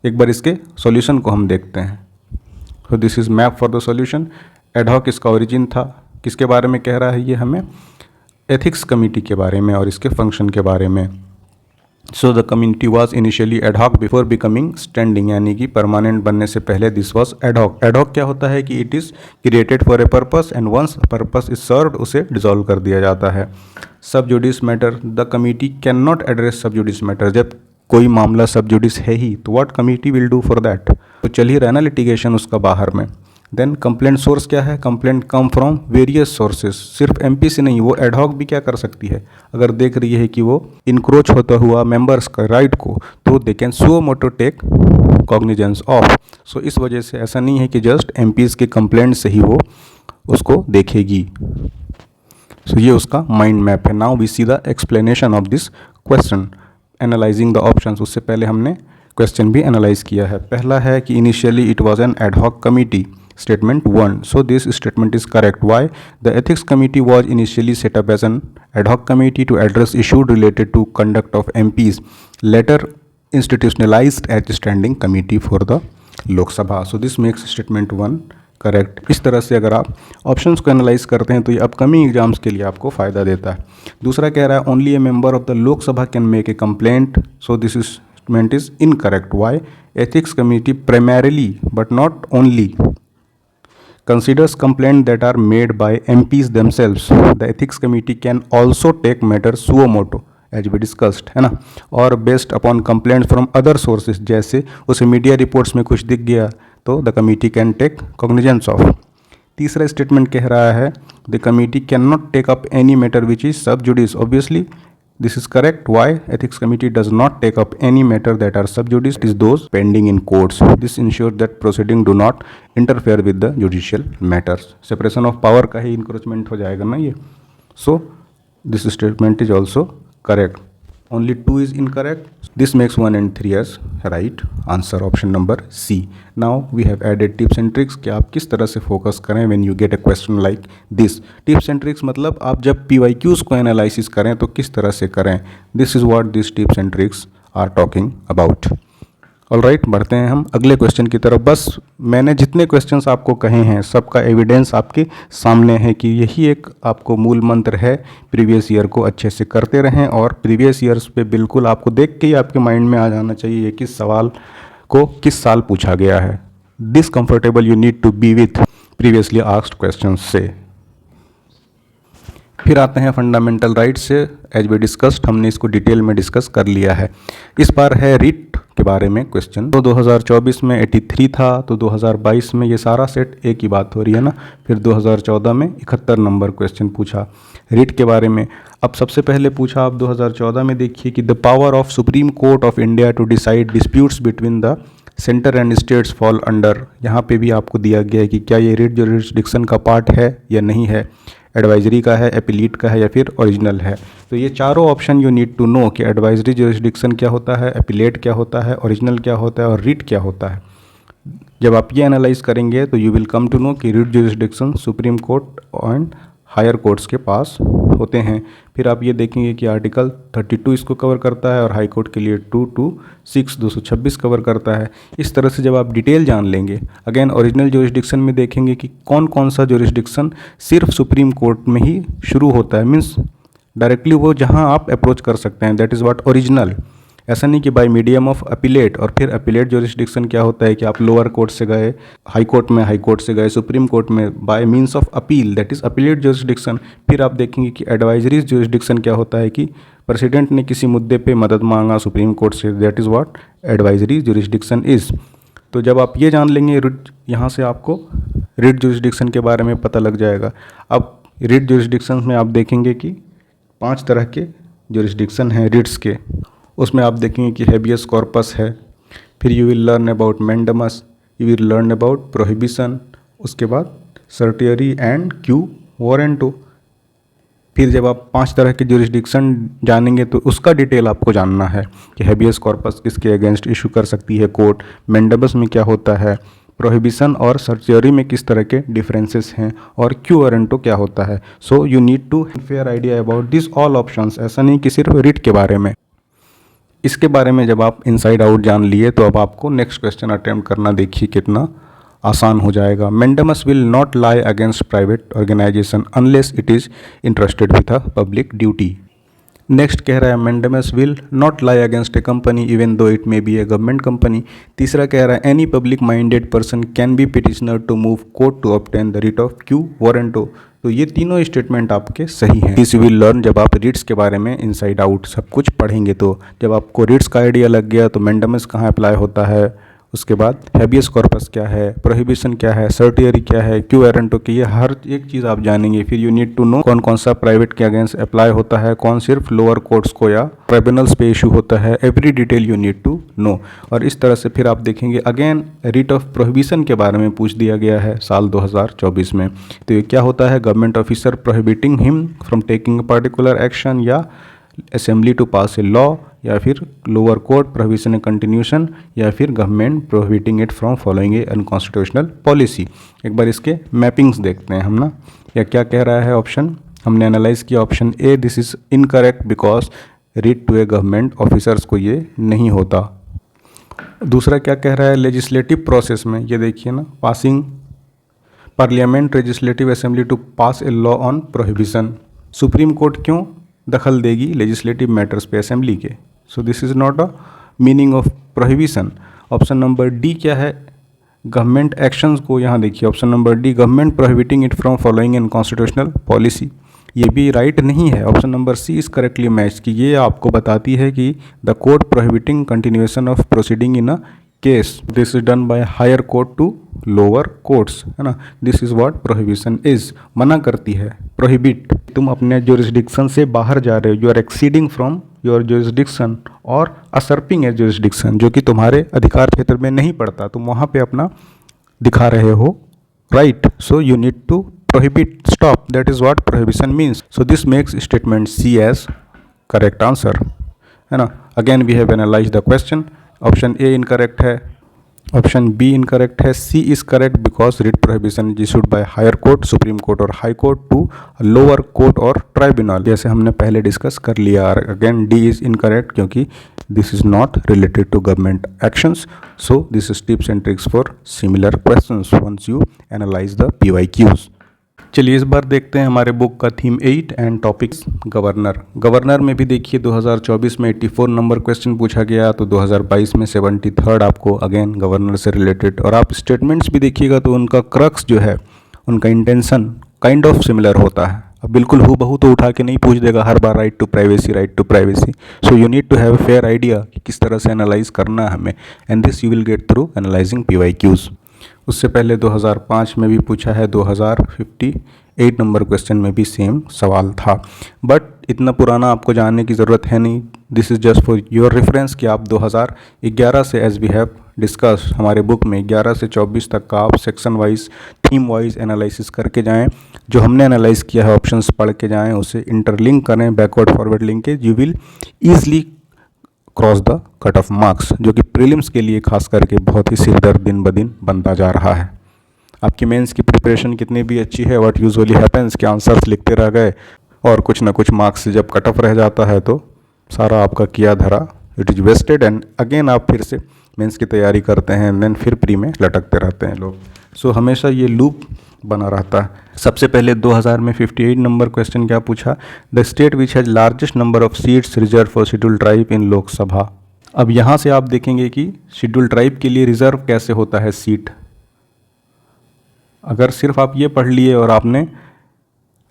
एक बार इसके सॉल्यूशन को हम देखते हैं। तो this is map for the solution. Ad hoc इसका ओरिजिन था, किसके बारे में कह रहा है ये हमें, एथिक्स कमेटी के बारे में और इसके फंक्शन के बारे में। So the community was initially ad hoc before becoming standing, यानी कि परमानेंट बनने से पहले दिस वॉज एडहॉक। एडहॉक क्या होता है कि it is created for a purpose and once purpose is served उसे डिसॉल्व कर दिया जाता है। Sub judice matter, the committee can not address sub judice matter. जब कोई मामला सब जुडिस है ही तो what committee will do for that. तो चलिए रहना लिटिगेशन उसका बाहर में। देन कंप्लेंट सोर्स क्या है, complaint come from various sources. सिर्फ एमपी से नहीं, वो एडहॉक भी क्या कर सकती है, अगर देख रही है कि वो इंक्रोच होता हुआ मेंबर्स का राइट को, तो they can suo motu take cognizance of. सो इस वजह से ऐसा नहीं है कि जस्ट एमपीज़ के कंप्लेंट से ही वो उसको देखेगी। सो ये उसका माइंड मैप है. Now we see the explanation of this question analyzing the options. उससे पहले हमने क्वेश्चन भी एनालाइज किया है. पहला है कि initially it was an ad hoc committee. Statement 1. So this statement is correct. Why? The ethics committee was initially set up as an ad hoc committee to address issues related to conduct of MPs, later institutionalized as standing committee for the Lok Sabha. So this makes statement 1 correct. इस तरह से अगर आप options को analyse करते हैं तो ये अपकमिंग एग्जाम्स के लिए आपको फ़ायदा देता है. दूसरा कह रहा है only a member of the Lok Sabha can make a complaint. So this statement is incorrect. Why? Ethics committee primarily but not only considers complaints that are made by MPs themselves. The ethics committee can also take matters suo motu as we discussed, है ना, और based upon complaints from other sources. जैसे उसे media reports में कुछ दिख गया तो the committee can take cognizance of. तीसरा स्टेटमेंट कह रहा है the committee can not take up any matter which is sub judice. Obviously this is correct. Why? Ethics committee does not take up any matter that are sub judice. It is those pending in courts. This ensures that proceeding do not interfere with the judicial matters. Separation of power का ही encroachment हो जाएगा ना ये. So this statement is also correct. Only 2 is incorrect. This makes 1 and 3 as right answer. Option number C. Now we have added tips and tricks कि आप किस तरह से फोकस करें when you get a question like this. Tips and tricks मतलब आप जब PYQs को एनालिसिस करें तो किस तरह से करें. This is what these tips and tricks are talking about. Alright, बढ़ते हैं हम अगले क्वेश्चन की तरफ. बस मैंने जितने क्वेश्चंस आपको कहे हैं सबका एविडेंस आपके सामने है कि यही एक आपको मूल मंत्र है. प्रीवियस ईयर को अच्छे से करते रहें और प्रीवियस ईयर्स पे बिल्कुल आपको देख के ही आपके माइंड में आ जाना चाहिए किस सवाल को किस साल पूछा गया है. This comfortable you need to be with previously asked question से. फिर आते हैं फंडामेंटल राइट से. एज वी डिस्कस्ड हमने इसको डिटेल में डिस्कस कर लिया है. इस बार है रिट के बारे में क्वेश्चन. तो 2024 में 83 था तो 2022 में ये सारा सेट एक ही बात हो रही है ना. फिर 2014 में 71 नंबर क्वेश्चन पूछा रिट के बारे में. अब सबसे पहले पूछा आप 2014 में देखिए कि the power of supreme court of India to decide disputes between the centre and states fall under. यहाँ पे भी आपको दिया गया है कि क्या ये रिट जुरिस्डिक्शन का पार्ट है या नहीं है, एडवाइजरी का है, एपिलीट का है या फिर ओरिजिनल है. तो ये चारों option you need to know कि एडवाइजरी जुरिस्डिक्शन क्या होता है, एपिलेट क्या होता है, ओरिजिनल क्या होता है और रिट क्या होता है. जब आप ये एनालाइज करेंगे तो you will come to know कि writ jurisdiction supreme court and higher courts के पास होते हैं. फिर आप ये देखेंगे कि आर्टिकल 32 इसको कवर करता है और हाई कोर्ट के लिए 226 226 कवर करता है. इस तरह से जब आप डिटेल जान लेंगे, अगेन ओरिजिनल जुरिस्डिक्शन में देखेंगे कि कौन कौन सा जुरिस्डिक्शन सिर्फ सुप्रीम कोर्ट में ही शुरू होता है, मीन्स डायरेक्टली वो जहां आप अप्रोच कर सकते हैं, दैट इज़ व्हाट ओरिजिनल. ऐसा नहीं कि बाय मीडियम ऑफ अपीलेट. और फिर अपीलेट जुरिस्डिक्शन क्या होता है कि आप लोअर कोर्ट से गए हाई कोर्ट में, हाई कोर्ट से गए सुप्रीम कोर्ट में bye means of appeal, that is appellate jurisdiction. फिर आप देखेंगे कि एडवाइजरी जुरिस्डिक्शन क्या होता है कि प्रेसिडेंट ने किसी मुद्दे पे मदद मांगा सुप्रीम कोर्ट से, that is what advisory jurisdiction is. तो जब आप ये जान लेंगे यहाँ से आपको रिट जुरिस्डिक्शन के बारे में पता लग जाएगा. अब रिट जुरिस्डिक्शन में आप देखेंगे कि 5 तरह के जुरिस्डिक्शन हैं रिट्स के. उसमें आप देखेंगे कि हेबियस कॉर्पस है, फिर you will learn about mandamus, you will learn about prohibition, उसके बाद सर्टियरी एंड क्यू वारंटो. फिर जब आप 5 तरह के जुरिस्डिक्शन जानेंगे तो उसका डिटेल आपको जानना है कि हेबियस कॉर्पस किसके अगेंस्ट इशू कर सकती है कोर्ट, मैंडमस में क्या होता है, प्रोहिबिशन और सर्टियरी में किस तरह के डिफरेंसेस हैं और क्यू वारंटो क्या होता है. So you need to fair idea about this all options. ऐसा नहीं कि सिर्फ रिट के बारे में. इसके बारे में जब आप इनसाइड आउट जान लिए तो अब आपको नेक्स्ट क्वेश्चन अटेम्प्ट करना देखिए कितना आसान हो जाएगा. Mandamus will not lie against private organization unless it is interested with a public duty. Next कह रहा है mandamus will not lie against a company even though it may be a government company. तीसरा कह रहा है any public minded person can be petitioner to move court to obtain the writ of quo warranto. तो ये तीनों statement आपके सही हैं. दिस विल लर्न जब आप रिट्स के बारे में इनसाइड आउट सब कुछ पढ़ेंगे. तो जब आपको रिट्स का आइडिया लग गया तो मैंडमस कहाँ अप्लाई होता है, उसके बाद हैबियस कॉर्पस क्या है, प्रोहिबिशन क्या है, सर्टियरी क्या है, क्यू वारंटो की, ये हर एक चीज़ आप जानेंगे। फिर यू नीड टू नो कौन कौन सा प्राइवेट के अगेंस्ट अप्लाई होता है, कौन सिर्फ लोअर कोर्ट्स को या ट्राइब्यूनल्स पे इशू होता है, every detail you need to know. और इस तरह से फिर आप देखेंगे अगेन रिट ऑफ प्रोहिबिशन के बारे में पूछ दिया गया है साल 2024 में। तो ये क्या होता है, government officer prohibiting him from taking a particular action, या assembly to pass a law, या फिर लोअर कोर्ट प्रोहिबिशन कंटिन्यूशन, या फिर government prohibiting it from following a unconstitutional policy. एक बार इसके मैपिंग्स देखते हैं हम ना, या क्या कह रहा है ऑप्शन, हमने एनालाइज किया option A, this is incorrect because writ to a government officers को ये नहीं होता। दूसरा क्या कह रहा है, लेजिस्लेटिव प्रोसेस में, ये देखिए ना, passing parliament legislative assembly to pass a law on prohibition, supreme court क्यों दखल देगी लेजिस्लेटिव मैटर्स पे असेंबली के। So this is not a meaning of prohibition. Option number D क्या है, गवर्नमेंट एक्शंस को, यहाँ देखिए option number D, government prohibiting it from following an constitutional policy, ये भी राइट नहीं है। Option number C is correctly match, कि ये आपको बताती है कि the court prohibiting continuation of proceeding in a case, this is done by higher court to lower courts, है ना। This is what prohibition is, मना करती है, प्रोहिबिट, तुम अपने ज्यूरिसडिक्शन से बाहर जा रहे हो, you are exceeding from your jurisdiction और असर्पिंग ए ज्यूरिसडिक्शन, जो कि तुम्हारे अधिकार क्षेत्र में नहीं पड़ता, तुम वहाँ पे अपना दिखा रहे हो right. So you need to prohibit, stop, that is what prohibition means. So this makes statement C as correct answer, है ना। Again we have analyse the question, option A incorrect है, ऑप्शन बी इनकरेक्ट है, C is correct because writ prohibition is issued by higher court, supreme court और high court to lower court और tribunal, जैसे हमने पहले discuss कर लिया। Again D is incorrect क्योंकि this is not related to government actions. So this is tips and tricks for similar questions once you analyse the PYQs। चलिए इस बार देखते हैं हमारे बुक का theme 8 and topics governor. Governor में भी देखिए 2024 में 84 नंबर क्वेश्चन पूछा गया, तो 2022 में 73rd आपको अगेन गवर्नर से रिलेटेड। और आप स्टेटमेंट्स भी देखिएगा तो उनका क्रक्स जो है, उनका इंटेंशन काइंड ऑफ सिमिलर होता है। अब बिल्कुल हूबहू तो उठा के नहीं पूछ देगा हर बार right to privacy, right to privacy. So you need to have a fair idea कि किस तरह से एनालाइज करना है हमें, and this you will get through analysing PYQs। उससे पहले 2005 में भी पूछा है, 2058 नंबर क्वेश्चन में भी सेम सवाल था, बट इतना पुराना आपको जानने की ज़रूरत है नहीं। This is just for your reference कि आप 2011 से, एज वी हैव डिस्कस, हमारे बुक में 11 से 24 तक का आप section wise, theme wise analysis करके जाएं। जो हमने एनालाइज किया है ऑप्शंस पढ़ के जाएं, उसे इंटरलिंक करें, backward forward linkage, you will easily cross the cut off marks, जो कि प्रीलिम्स के लिए खास करके बहुत ही सिरदर्द दिन ब दिन बनता जा रहा है। आपकी मेंस की प्रिपरेशन कितनी भी अच्छी है, व्हाट यूजुअली हैपेंस कि आंसर्स लिखते रह गए और कुछ ना कुछ मार्क्स से जब कट ऑफ रह जाता है तो सारा आपका किया धरा it is wasted, and again आप फिर से मेंस की तैयारी करते हैं, देन फिर प्री में लटकते रहते हैं लोग। सो हमेशा ये लूप बना रहता है। सबसे पहले 2000 में 58 नंबर क्वेश्चन क्या पूछा, the state which has largest number of seats reserve for scheduled tribe इन लोकसभा। अब यहाँ से आप देखेंगे कि शेड्यूल्ड ट्राइब के लिए रिजर्व कैसे होता है सीट। अगर सिर्फ आप ये पढ़ लिए और आपने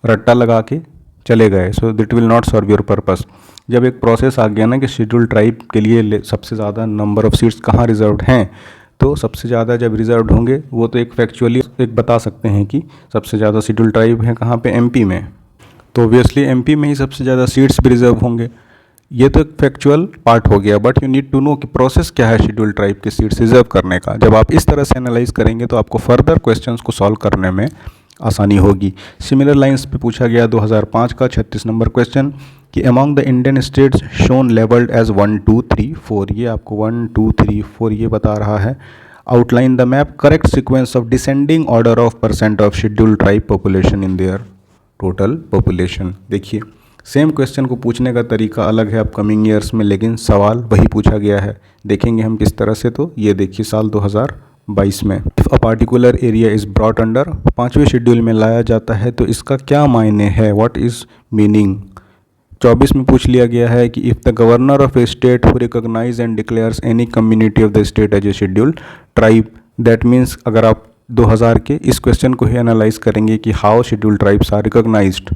रट्टा लगा के चले गए, so that will not serve your purpose. जब एक प्रोसेस आ गया ना कि शेड्यूल्ड ट्राइब के लिए सबसे ज़्यादा नंबर ऑफ सीट्स कहाँ रिजर्व्ड हैं, तो सबसे ज़्यादा जब रिजर्व्ड होंगे वो तो एक फैक्चुअली एक बता सकते हैं कि सबसे ज़्यादा शेड्यूल्ड ट्राइब है कहाँ पे, MP में, तो ऑब्वियसली MP में ही सबसे ज़्यादा सीट्स भी रिजर्व होंगे। ये तो एक फैक्चुअल पार्ट हो गया, but you need to know कि प्रोसेस क्या है शेड्यूल्ड ट्राइब के सीट्स रिजर्व करने का। जब आप इस तरह से एनालाइज करेंगे तो आपको फर्दर क्वेश्चंस को सॉल्व करने में आसानी होगी। सिमिलर लाइंस पे पूछा गया 2005 का 36 नंबर क्वेश्चन कि among the Indian states shown labelled as 1 2 3 4, ये आपको 1 2 3 4 ये बता रहा है। Outline the map correct sequence of descending order of percent of scheduled tribe population in their total population. देखिए सेम क्वेश्चन को पूछने का तरीका अलग है अपकमिंग ईयर्स में, लेकिन सवाल वही पूछा गया है। देखेंगे हम किस तरह से, तो ये देखिए साल 2022 में if a particular area is brought under 5वें शेड्यूल में लाया जाता है तो इसका क्या मायने है, व्हाट इज़ मीनिंग। 24 में पूछ लिया गया है कि if the governor of a state who recognize and declares any community of the state as a scheduled tribe, that means अगर आप 2000 के इस क्वेश्चन को ही एनालाइज करेंगे कि how scheduled tribes are recognized,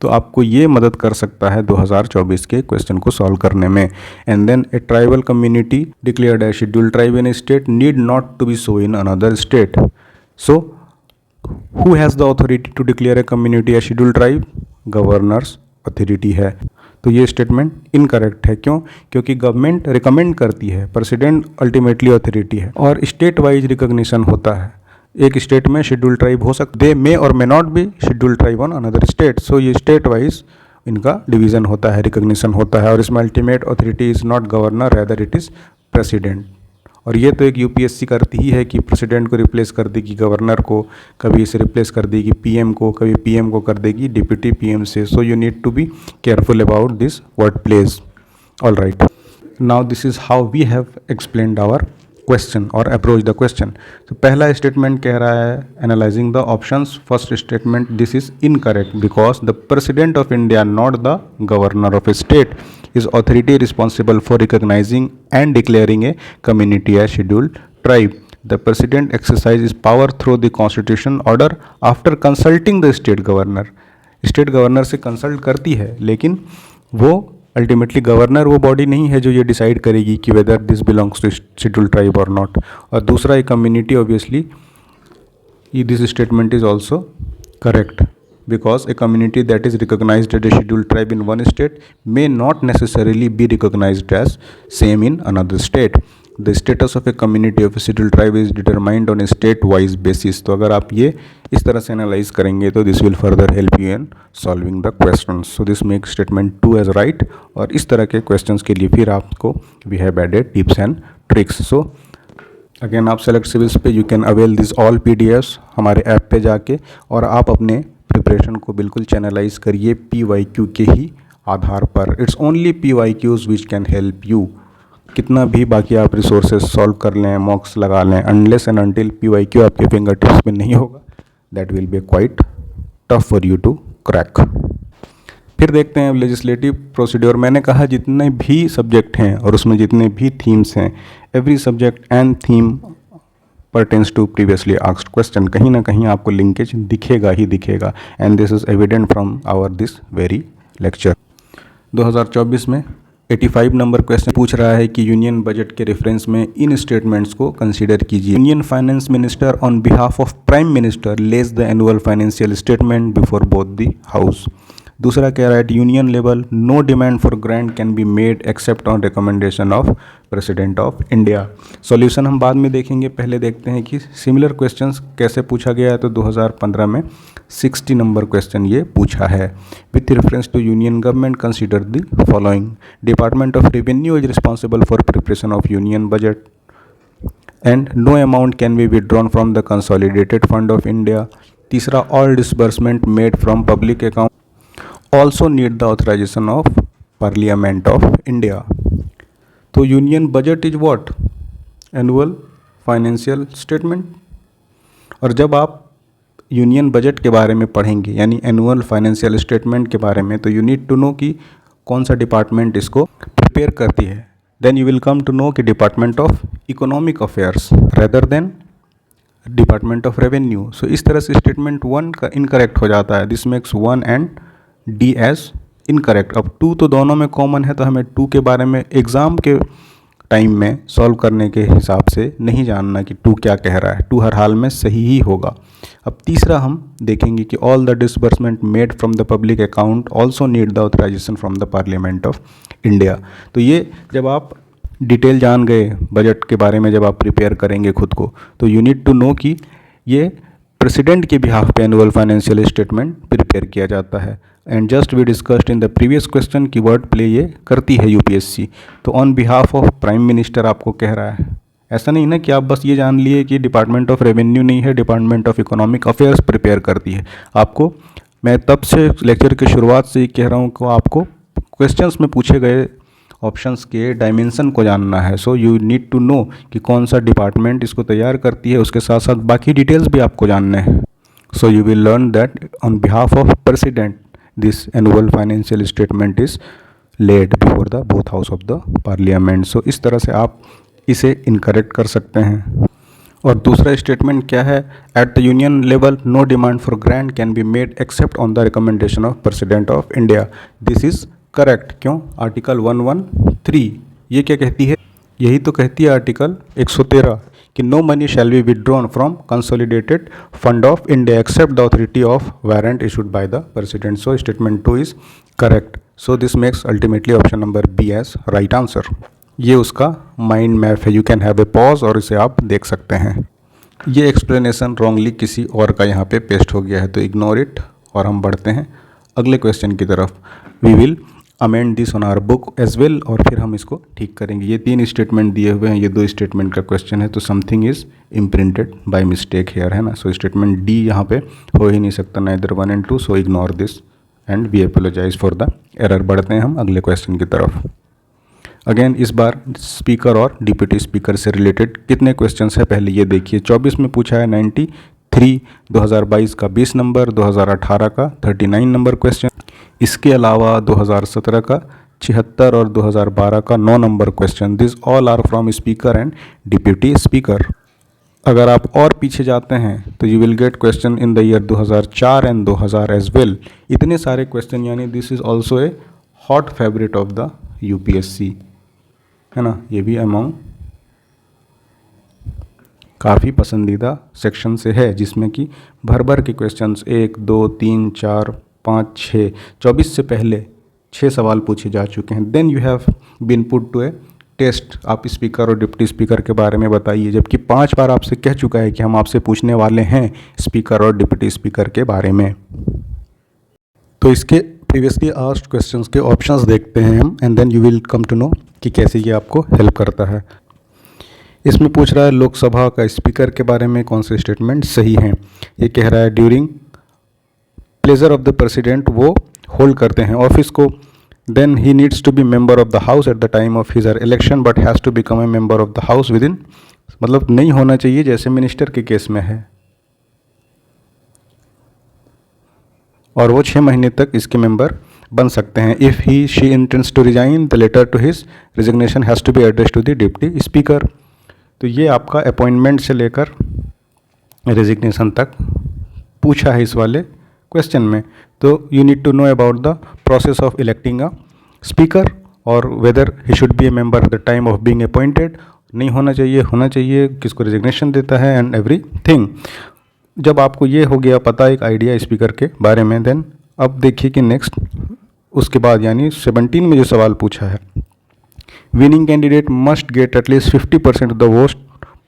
तो आपको ये मदद कर सकता है 2024 के क्वेश्चन को सॉल्व करने में। And then a tribal community declared as scheduled tribe in a state need not to be so in another state. So who has the authority to declare a community as scheduled tribe? Governor's authority है। तो ये statement incorrect है। क्यों? क्योंकि government recommend करती है, president ultimately authority है। और स्टेट वाइज रिकॉग्निशन होता है। एक स्टेट में शेड्यूल्ड ट्राइब हो सकते, दे मे और may not be scheduled tribe on another state. सो ये स्टेट वाइज इनका डिवीजन होता है, रिकॉग्निशन होता है। और इसमें ultimate authority is not governor, rather it is president. और ये तो एक यूपीएससी करती ही है कि प्रेसिडेंट को रिप्लेस कर देगी गवर्नर को, कभी इसे रिप्लेस कर देगी पीएम को, कभी पीएम को कर देगी डिप्टी पीएम से। So you need to be careful about this word place. All right, now this is how we have explained our question और अप्रोच द क्वेश्चन। तो पहला स्टेटमेंट कह रहा है analysing the options. First statement, this is incorrect because the president of India not the governor of a state is authority responsible for recognizing and declaring a community as scheduled tribe. The president exercises power through the constitution order after consulting the state governor. State governor से consult करती है, लेकिन वो ultimately governor वो body नहीं है जो ये डिसाइड करेगी कि whether this belongs to scheduled tribe और नॉट। और दूसरा, एक community, obviously this statement is also correct because a community that is recognized as a scheduled tribe in one state may not necessarily be recognized as same in another state. The status of a community of a scheduled tribe is determined on a state wise basis. तो अगर आप ये इस तरह से analyse करेंगे तो this will further help you in solving the questions. So this make statement 2 as right. और इस तरह के क्वेश्चंस के लिए फिर आपको we have added tips and tricks. So again आप सेलेक्ट सिविल्स पे you can avail this all PDFs हमारे ऐप पे जाके, और आप अपने प्रिपरेशन को बिल्कुल चैनलाइज करिए PYQ के ही आधार पर। It's only PYQs which can help you. कितना भी बाकी आप रिसोर्सेज सॉल्व कर लें, मॉक्स लगा लें, अनलेस एंड अनटिल PYQ आपके फिंगर टिप्स में नहीं होगा, that will be quite tough for you to crack. फिर देखते हैं लेजिस्लेटिव प्रोसीड्योर। मैंने कहा जितने भी सब्जेक्ट हैं और उसमें जितने भी थीम्स हैं, every subject and theme pertains to previously asked question। कहीं ना कहीं आपको लिंकेज दिखेगा ही दिखेगा, and this is evident from our this very lecture. 2024 में 85 नंबर क्वेश्चन पूछ रहा है कि यूनियन बजट के रेफरेंस में इन स्टेटमेंट्स को कंसीडर कीजिए। Union finance minister on behalf of prime minister lays the annual financial statement before both the house. दूसरा कह रहा है union level no demand for grant can be made except on recommendation of president of India. Solution हम बाद में देखेंगे, पहले देखते हैं कि सिमिलर क्वेश्चंस कैसे पूछा गया है। तो 2015 में 60 नंबर क्वेश्चन ये पूछा है। With reference to union government consider the following. Department of revenue is responsible for preparation of union budget and no amount can be withdrawn from the consolidated fund of India. तीसरा, all disbursement made from public account also need the authorization of Parliament of India। तो union budget is what? Annual financial statement. और जब आप union budget के बारे में पढ़ेंगे, यानी एनुअल फाइनेंशियल स्टेटमेंट के बारे में, तो यू नीड टू नो कि कौन सा डिपार्टमेंट इसको प्रिपेयर करती है। Then you will come to know कि department of economic affairs rather than department of revenue. सो इस तरह से स्टेटमेंट 1 का इनकरेक्ट हो जाता है। This makes 1 and D as incorrect. अब 2 तो दोनों में कॉमन है, तो हमें 2 के बारे में एग्ज़ाम के टाइम में सॉल्व करने के हिसाब से नहीं जानना कि 2 क्या कह रहा है। 2 हर हाल में सही ही होगा। अब तीसरा हम देखेंगे कि all the disbursement made from the public account also need the authorisation from the parliament of India. तो ये जब आप डिटेल जान गए बजट के बारे में, जब आप प्रिपेयर करेंगे खुद को, तो यू नीड टू नो कि ये प्रेसिडेंट के बिहाफ पे एनुअल फाइनेंशियल स्टेटमेंट प्रिपेयर किया जाता है। And just we discussed in the previous question की वर्ड प्ले ये करती है यूपीएससी। तो on behalf of prime minister आपको कह रहा है। ऐसा नहीं ना कि आप बस ये जान लिए कि डिपार्टमेंट ऑफ रेवेन्यू नहीं है, department of economic affairs prepare करती है। आपको मैं तब से लेक्चर की शुरुआत से ही कह रहा हूँ कि आपको क्वेश्चंस में पूछे गए ऑप्शंस के डायमेंशन को जानना है। So you need to know कि कौन सा डिपार्टमेंट इसको तैयार करती है, उसके साथ साथ बाकी डिटेल्स भी आपको जानने हैं। So you will learn that on behalf of president this annual financial statement is laid before the both house of the parliament. सो इस तरह से आप इसे इनकरेक्ट कर सकते हैं। और दूसरा स्टेटमेंट क्या है, at the union level no demand for grant can be made except on the recommendation of president of India. This is correct. क्यों? आर्टिकल 113 ये क्या कहती है? यही तो कहती है आर्टिकल 113 कि no money shall be withdrawn from consolidated fund of India except the authority of warrant issued by the president. So statement 2 is correct. So this makes ultimately option number B as right answer. ये उसका mind map है, you can have a pause और इसे आप देख सकते हैं। ये एक्सप्लेनेशन रॉन्गली किसी और का यहाँ पे पेस्ट हो गया है, तो इग्नोर इट और हम बढ़ते हैं अगले क्वेश्चन की तरफ। We will amend this on our book as well, और फिर हम इसको ठीक करेंगे। ये 3 स्टेटमेंट दिए हुए हैं, ये 2 स्टेटमेंट का क्वेश्चन है, तो something is imprinted by mistake here, है ना। सो स्टेटमेंट डी यहाँ पे हो ही नहीं सकता, neither 1 and 2, so ignore this and we apologise for the error. बढ़ते हैं हम अगले क्वेश्चन की तरफ। अगेन इस बार स्पीकर और डिप्टी स्पीकर से रिलेटेड कितने क्वेश्चंस है पहले ये देखिए। 24 में पूछा है 93, 2022 का 20 नंबर, 2018 का 39 नंबर क्वेश्चन। इसके अलावा 2017 का 76 और 2012 का 9 number question. This all are from speaker and deputy speaker. अगर आप और पीछे जाते हैं तो you will get question in the year 2004 and 2000 as well. इतने सारे क्वेश्चन, यानी this is also a hot favourite of the UPSC, है ना। ये भी अमंग काफ़ी पसंदीदा सेक्शन से है, जिसमें कि भर भर के क्वेश्चंस 1, 2, 3, 4, 5, 6, 24 से पहले 6 सवाल पूछे जा चुके हैं। Then you have been put to a test. आप स्पीकर और डिप्टी स्पीकर के बारे में बताइए, जबकि 5 बार आपसे कह चुका है कि हम आपसे पूछने वाले हैं स्पीकर और डिप्टी स्पीकर के बारे में। तो इसके प्रीवियसली आस्क्ड क्वेश्चंस के ऑप्शंस देखते हैं हम, and then you will come to know कि कैसे ये आपको हेल्प करता है। इसमें पूछ रहा है लोकसभा का स्पीकर के बारे में कौन से स्टेटमेंट सही हैं। ये कह रहा है during pleasure of the president वो होल्ड करते हैं ऑफिस को। Then he needs to be member of the house at the time of his election but has to become a member of the house within, मतलब नहीं होना चाहिए जैसे minister के केस में है, और वो 6 महीने तक इसके मेंबर बन सकते हैं। If he she intends to resign the letter to his resignation has to be address to the deputy speaker. तो ये आपका अपॉइंटमेंट से लेकर रेजिग्नेशन तक पूछा है इस वाले क्वेश्चन में। तो you need to know about the process of electing a speaker और whether he should be a member at the time of being appointed, नहीं होना चाहिए, होना चाहिए, किसको रेजिग्नेशन देता है एंड एवरीथिंग। जब आपको ये हो गया पता एक आइडिया स्पीकर के बारे में, देन अब देखिए कि नेक्स्ट उसके बाद यानी 17 में जो सवाल पूछा है, winning candidate must get at least 50% of the vote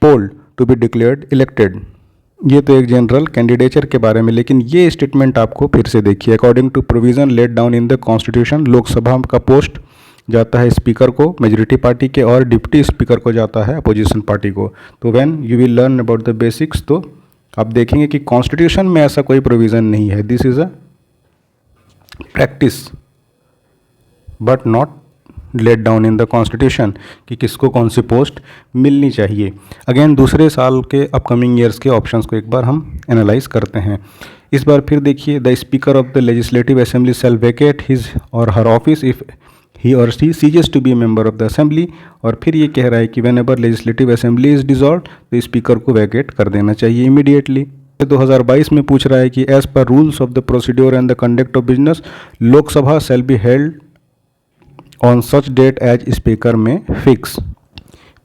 poll to be declared elected. ये तो एक जनरल कैंडिडेचर के बारे में, लेकिन ये स्टेटमेंट आपको फिर से देखिए। According to provision laid down in the constitution, Lok Sabha का पोस्ट जाता है स्पीकर को मेजोरिटी पार्टी के, और डिप्टी स्पीकर को जाता है अपोजिशन पार्टी को। तो when you will learn about the basics, तो आप देखेंगे कि कॉन्स्टिट्यूशन में ऐसा कोई प्रोविज़न नहीं है। This is a practice but not let down in the constitution कि किसको कौन सी पोस्ट मिलनी चाहिए। अगेन दूसरे साल के अपकमिंग ईयर्स के ऑप्शंस को एक बार हम एनालाइज करते हैं। इस बार फिर देखिए, the speaker of the legislative assembly shall vacate his or her office if he or she ceases to be a member of the assembly. और फिर ये कह रहा है कि whenever legislative assembly is dissolve तो स्पीकर को vacate कर देना चाहिए इमीडिएटली। 2022 में पूछ रहा है कि as per rules of the procedure and the conduct of business Lok Sabha shall be held on such date as speaker may fix.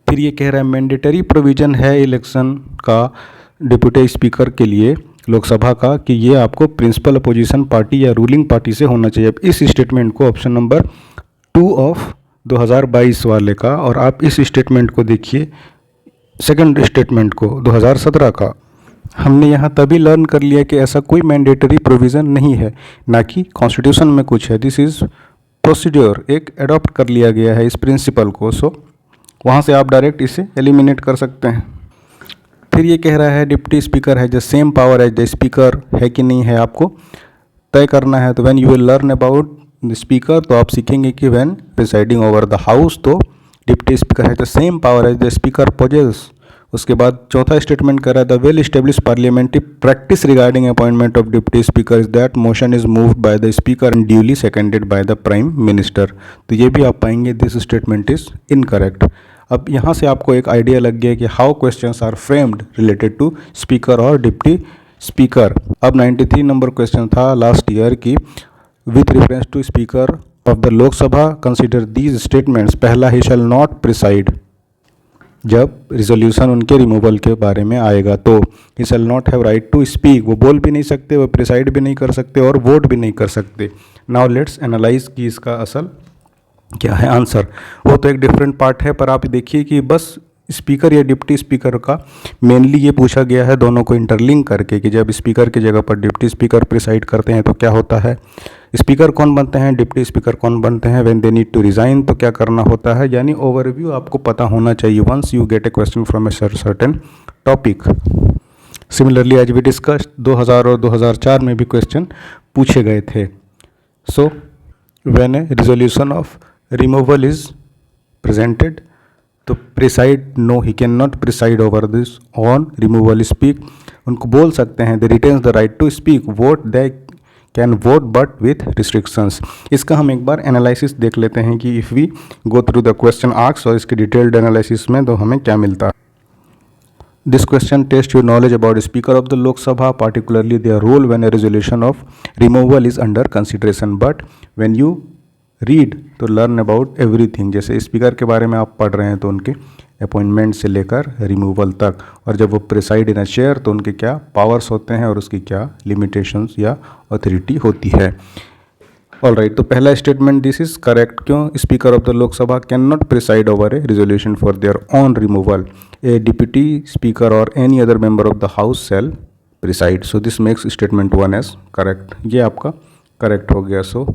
फिर ये कह रहा है मैंडेटरी प्रोविजन है इलेक्शन का डिप्टी स्पीकर के लिए लोकसभा का कि ये आपको प्रिंसिपल अपोजिशन पार्टी या रूलिंग पार्टी से होना चाहिए। इस स्टेटमेंट को ऑप्शन नंबर 2 ऑफ 2022 वाले का, और आप इस स्टेटमेंट को देखिए सेकंड स्टेटमेंट को 2017 का। हमने यहाँ तभी लर्न कर लिया कि ऐसा कोई मैंडेटरी प्रोविज़न नहीं है, ना कि कॉन्स्टिट्यूशन में कुछ है। दिस इज़ प्रोसीड्योर, एक एडॉप्ट कर लिया गया है इस प्रिंसिपल को। सो वहाँ से आप डायरेक्ट इसे एलिमिनेट कर सकते हैं। फिर ये कह रहा है deputy speaker has the same power as the speaker, है कि नहीं है आपको तय करना है। तो when you will learn about the speaker, तो आप सीखेंगे कि when presiding over the house तो deputy speaker has the same power as the speaker possess. उसके बाद चौथा स्टेटमेंट कर रहा है the well establish parliamentary practice regarding appointment of deputy speaker is that motion is moved by the speaker and duly seconded by the prime minister. तो ये भी आप पाएंगे दिस स्टेटमेंट इज इनकरेक्ट। अब यहाँ से आपको एक आइडिया लग गया कि how questions are framed related to speaker और डिप्टी स्पीकर। अब 93 नंबर क्वेश्चन था लास्ट ईयर की, with reference to speaker of the Lok Sabha consider these statements. पहला, ही शैल नॉट प्रिसाइड, जब रिजोल्यूशन उनके रिमूवल के बारे में आएगा तो he shall not have right to speak, वो बोल भी नहीं सकते, वो प्रिसाइड भी नहीं कर सकते और वोट भी नहीं कर सकते। नाउ लेट्स एनालाइज कि इसका असल क्या है आंसर। वो तो एक डिफरेंट पार्ट है, पर आप देखिए कि बस स्पीकर या डिप्टी स्पीकर का मेनली ये पूछा गया है, दोनों को इंटरलिंक करके, कि जब स्पीकर की जगह पर डिप्टी स्पीकर प्रिसाइड करते हैं तो क्या होता है, स्पीकर कौन बनते हैं, डिप्टी स्पीकर कौन बनते हैं, when they need to resign तो क्या करना होता है। यानी ओवरव्यू आपको पता होना चाहिए once you get a question from a certain topic. Similarly as we discussed 2000 और 2004 में भी क्वेश्चन पूछे गए थे। So when a resolution of removal is presented तो preside, no he can not preside over this on removal. Speak, उनको बोल सकते हैं, they retains the right to speak, vote they can vote but with restrictions. इसका हम एक बार analysis देख लेते हैं कि if we go through the question arcs और इसके डिटेल्ड एनालिसिस में तो हमें क्या मिलता है। This question test your knowledge about speaker of the Lok Sabha, particularly their role when a resolution of removal is under consideration, but when you read तो learn about everything. जैसे स्पीकर के बारे में आप पढ़ रहे हैं तो उनके अपॉइंटमेंट से लेकर रिमूवल तक, और जब वो प्रिसाइड इन अ चेयर तो उनके क्या पावर्स होते हैं और उसकी क्या लिमिटेशंस या अथॉरिटी होती है। ऑल राइट, तो पहला स्टेटमेंट दिस इज करेक्ट। क्यों? Speaker of the Lok Sabha can not preside over a resolution for their on removal, a deputy speaker or any other member of the house shall preside. So this makes statement 1 as correct. ये आपका correct हो गया। So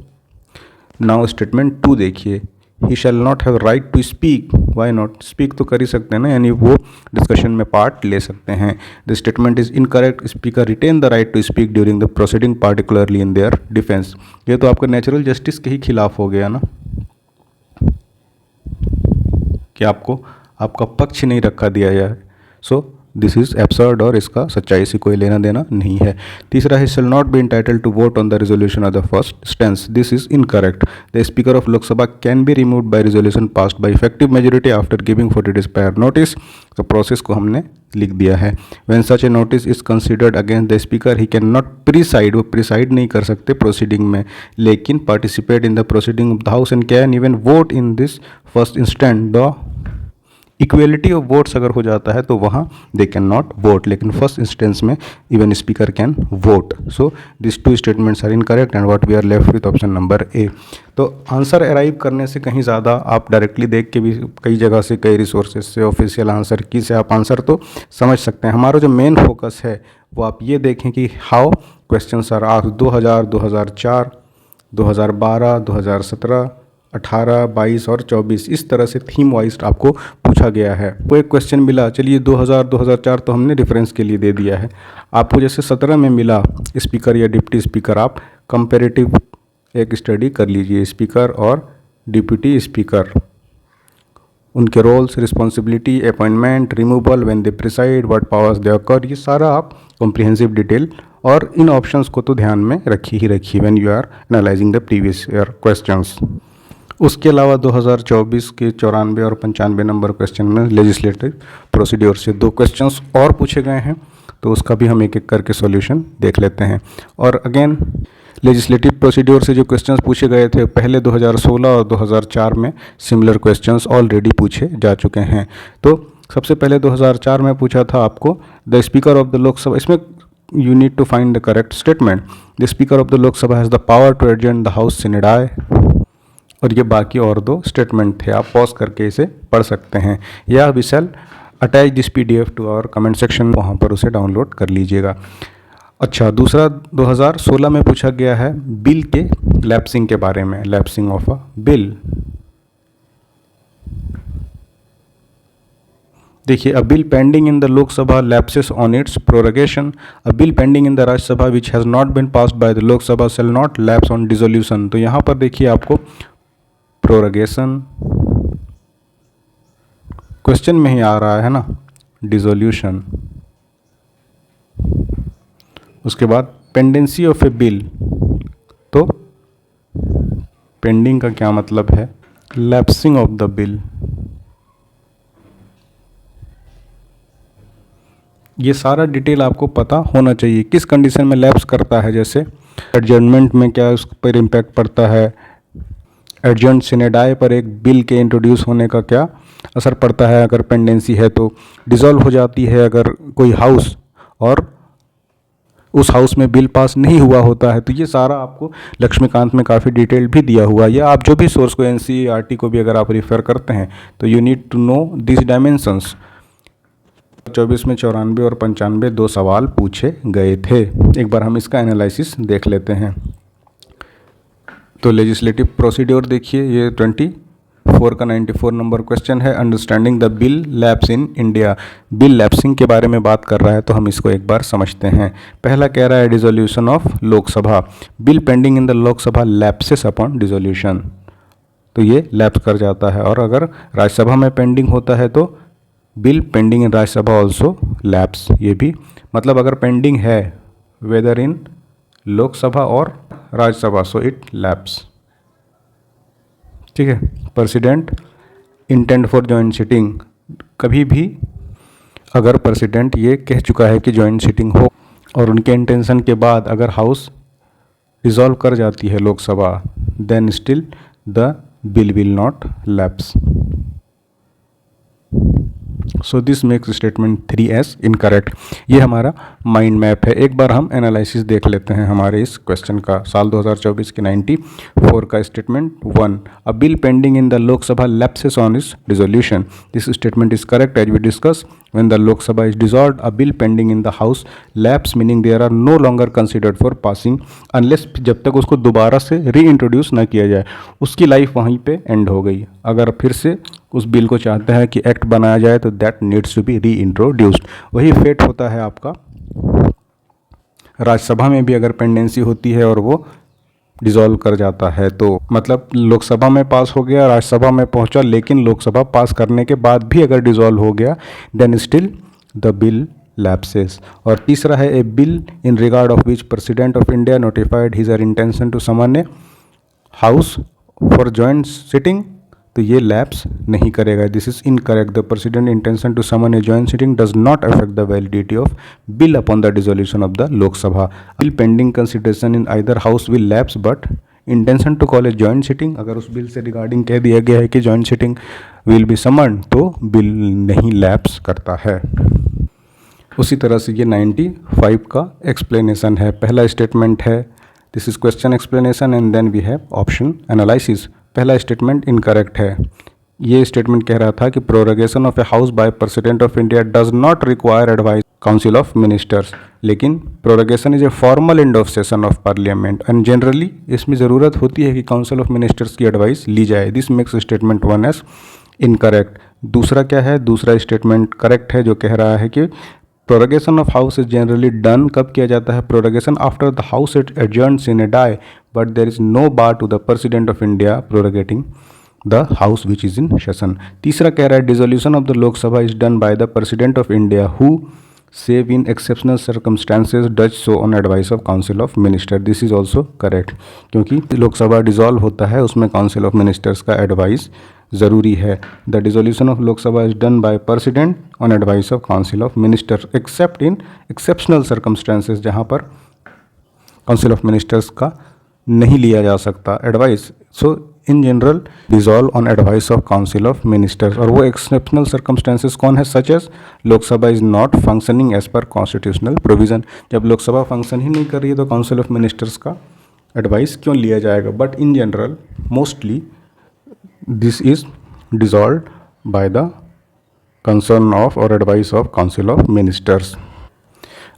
now statement 2 देखिए, he shall not have right to speak. Why not? Speak तो कर ही सकते हैं ना, यानी वो डिस्कशन में पार्ट ले सकते हैं। The statement is incorrect, speaker retain the right to speak during the proceeding particularly in their defence. ये तो आपका नेचुरल जस्टिस के ही खिलाफ हो गया ना, कि आपको आपका पक्ष नहीं रखा दिया जाए। सो दिस इज एब्सर्ड, और इसका सच्चाई से कोई लेना देना नहीं है। तीसरा है, shall not be entitled to vote on the resolution of the first stance. This is incorrect. The speaker of Lok Sabha can be removed by resolution passed by effective majority after giving 40 days prior notice. तो process को हमने लिख दिया है। When such a notice is considered against the speaker, he can not preside, वो preside नहीं कर सकते प्रोसीडिंग में, लेकिन participate in the proceeding of the house and can even vote in this first instant. The equality of votes अगर हो जाता है तो वहाँ दे कैन नॉट वोट, लेकिन फर्स्ट इंस्टेंस में even speaker can vote. So this 2 statements are incorrect and what we are left with option number A. तो answer arrive करने से कहीं ज़्यादा आप डायरेक्टली देख के भी कई जगह से, कई रिसोर्सेज से, ऑफिशियल आंसर की से आप आंसर तो समझ सकते हैं। हमारा जो मेन फोकस है वो आप ये देखें कि हाउ क्वेश्चंस आर आस्क्ड 2000, 2004, 2012, 2017, 18, 22 और 24, इस तरह से थीम वाइज आपको पूछा गया है। वो एक क्वेश्चन मिला, चलिए 2000, 2004 तो हमने रेफरेंस के लिए दे दिया है। आपको जैसे 17 में मिला स्पीकर या डिप्टी स्पीकर, आप कंपैरेटिव एक स्टडी कर लीजिए, स्पीकर और डिप्टी स्पीकर, उनके roles, responsibility, appointment, removal, when they preside, what powers they occur, ये सारा आप कॉम्प्रिहेंसिव डिटेल, और इन ऑप्शंस को तो ध्यान में रखिए when you are analysing the previous year questions. उसके अलावा 2024 के 94 और 95 नंबर क्वेश्चन में लेजिस्लेटिव प्रोसीड्योर से 2 क्वेश्चंस और पूछे गए हैं, तो उसका भी हम एक एक करके सॉल्यूशन देख लेते हैं। और अगेन लेजिस्लेटिव प्रोसीड्योर से जो क्वेश्चंस पूछे गए थे पहले 2016 और 2004 में सिमिलर क्वेश्चंस ऑलरेडी पूछे जा चुके हैं। तो सबसे पहले 2004 में पूछा था आपको, the speaker of the Lok Sabha, इसमें you need to find the correct statement. The speaker of the Lok Sabha has the power to adjourn the house sine die, और ये बाकी और 2 स्टेटमेंट थे, आप पॉज करके इसे पढ़ सकते हैं, या we shall attach this PDF to our comment section, वहाँ पर उसे डाउनलोड कर लीजिएगा। अच्छा, दूसरा 2016 में पूछा गया है बिल के लैप्सिंग के बारे में, लैप्सिंग ऑफ अ बिल। देखिए, a bill pending in the Lok Sabha lapses on its prorogation, a bill pending in the Rajya Sabha which has not been passed by the Lok Sabha shall not lapse on dissolution. तो यहाँ पर देखिए आपको प्रोरगेशन question में ही आ रहा है ना, डिसोल्यूशन, उसके बाद पेंडेंसी ऑफ ए बिल, तो पेंडिंग का क्या मतलब है, लैप्सिंग ऑफ द बिल। ये सारा डिटेल आपको पता होना चाहिए। किस कंडीशन में लैप्स करता है, जैसे एडजर्नमेंट में क्या उस पर इम्पैक्ट पड़ता है, एडजर्न सिनेडाई पर एक बिल के इंट्रोड्यूस होने का क्या असर पड़ता है, अगर पेंडेंसी है तो डिसॉल्व हो जाती है अगर कोई हाउस और उस हाउस में बिल पास नहीं हुआ होता है। तो ये सारा आपको लक्ष्मीकांत में काफ़ी डिटेल भी दिया हुआ है, या आप जो भी सोर्स को एनसीईआरटी को भी अगर आप रिफ़र करते हैं तो you need to know this dimensions. 24 में 94 और 95 दो सवाल पूछे गए थे। एक बार हम इसका एनालिसिस देख लेते हैं। तो लेजिस्लेटिव प्रोसीड्योर देखिए, ये 24 का 94 नंबर क्वेश्चन है, understanding the bill lapse in India. Bill lapsing के बारे में बात कर रहा है, तो हम इसको एक बार समझते हैं। पहला कह रहा है dissolution of Lok Sabha, bill pending in the Lok Sabha lapses upon dissolution, तो ये लैप्स कर जाता है। और अगर राज्यसभा में पेंडिंग होता है तो बिल पेंडिंग इन राज्यसभा ऑल्सो लैप्स, ये भी मतलब अगर पेंडिंग है वेदर इन लोकसभा और राज्यसभा सो इट लैप्स। ठीक है। President intent for joint sitting, कभी भी अगर प्रेसिडेंट ये कह चुका है कि जॉइंट सिटिंग हो और उनके इंटेंशन के बाद अगर हाउस डिसॉल्व कर जाती है Lok Sabha, then still the bill will not lapse. So this makes statement 3 incorrect. ये हमारा माइंड मैप है। एक बार हम एनालिसिस देख लेते हैं हमारे इस क्वेश्चन का। साल 2024 के 94 का statement 1, a bill pending in the Lok Sabha lapses on its dissolution. This statement is correct as we discuss. When the Lok Sabha is dissolved, a bill pending in the House lapse, meaning they are no longer considered for passing unless जब तक उसको दोबारा से reintroduce ना किया जाए, उसकी life वहीं पे एंड हो गई। अगर फिर से उस बिल को चाहते हैं कि एक्ट बनाया जाए तो दैट नीड्स टू बी रीइंट्रोड्यूस्ड। वही फेट होता है आपका राज्यसभा में भी, अगर पेंडेंसी होती है और वो डिसॉल्व कर जाता है तो मतलब लोकसभा में पास हो गया, राज्यसभा में पहुंचा, लेकिन लोकसभा पास करने के बाद भी अगर डिसॉल्व हो गया then still the bill lapses. और तीसरा है a bill in regard of which president of India notified his or intention to summon a house for joint sitting, तो ये लैप्स नहीं करेगा। This is incorrect. The president intention to summon a joint sitting does not affect the validity of bill upon the dissolution of the Lok Sabha. Bill pending consideration in either house will lapse but intention to call a joint sitting, अगर उस bill से regarding कह दिया गया है कि joint sitting will be someone तो bill नहीं लैप्स करता है। उसी तरह से ये 95 का एक्सप्लेनेशन है। पहला स्टेटमेंट है, this is question explanation and then we have option analysis. पहला स्टेटमेंट इनकरेक्ट है। ये स्टेटमेंट कह रहा था कि prorogation of a house by president of India does not require advice council of ministers, लेकिन prorogation is a formal end of session of parliament and generally इसमें ज़रूरत होती है कि काउंसिल ऑफ मिनिस्टर्स की एडवाइस ली जाए। This makes statement 1 as incorrect. दूसरा क्या है, दूसरा स्टेटमेंट करेक्ट है जो कह रहा है कि prorogation of house is generally done, कब किया जाता है, prorogation after the house it adjourn sine die, but there is no bar to the president of India proroguing the house which is in session. तीसरा कह रहा है dissolution of the Lok Sabha is done by the president of India who save in exceptional circumstances does so on advice of council of minister. This is also correct, क्योंकि Lok Sabha dissolve होता है उसमें council of ministers का advice ज़रूरी है। The dissolution of Lok Sabha is done by president on advice of council of minister accept in exceptional circumstances, जहाँ पर council of ministers का नहीं लिया जा सकता advice. So in general dissolve on advice of council of ministers. और वो exceptional circumstances कौन है, such as Lok Sabha is not functioning as per constitutional provision. जब लोकसभा फंक्शन ही नहीं कर रही है तो काउंसिल ऑफ मिनिस्टर्स का एडवाइस क्यों लिया जाएगा। But in general mostly this is dissolve by the concern of or advice of council of ministers.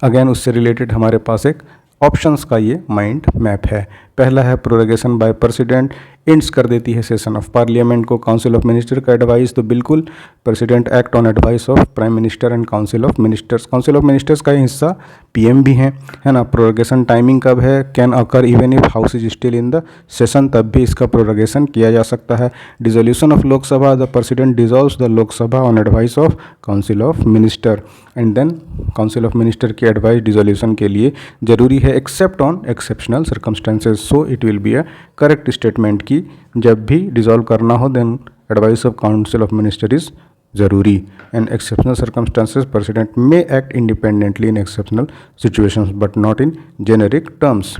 Again उससे रिलेटेड हमारे पास एक ऑप्शंस का ये माइंड मैप है। पहला है प्रोरोगेशन बाय प्रेसिडेंट, इंड्स कर देती है सेशन ऑफ पार्लियामेंट को। काउंसिल ऑफ मिनिस्टर का एडवाइस, तो बिल्कुल president act on advice of prime minister and council of ministers. Council of ministers का हिस्सा पीएम भी है ना। प्रोरोगेशन टाइमिंग कब है, can occur even if house is still in the session, तब भी इसका प्रोरोगेशन किया जा सकता है। Dissolution of Lok Sabha, the president dissolves the Lok Sabha on advice of council of minister and then council of minister की एडवाइस डिसोल्यूशन के लिए जरूरी है except on exceptional circumstances. So it will be a correct statement की जब भी डिसॉल्व करना हो then advice of council of minister is ज़रूरी। And exceptional circumstances president may act independently in exceptional situations but not in generic terms.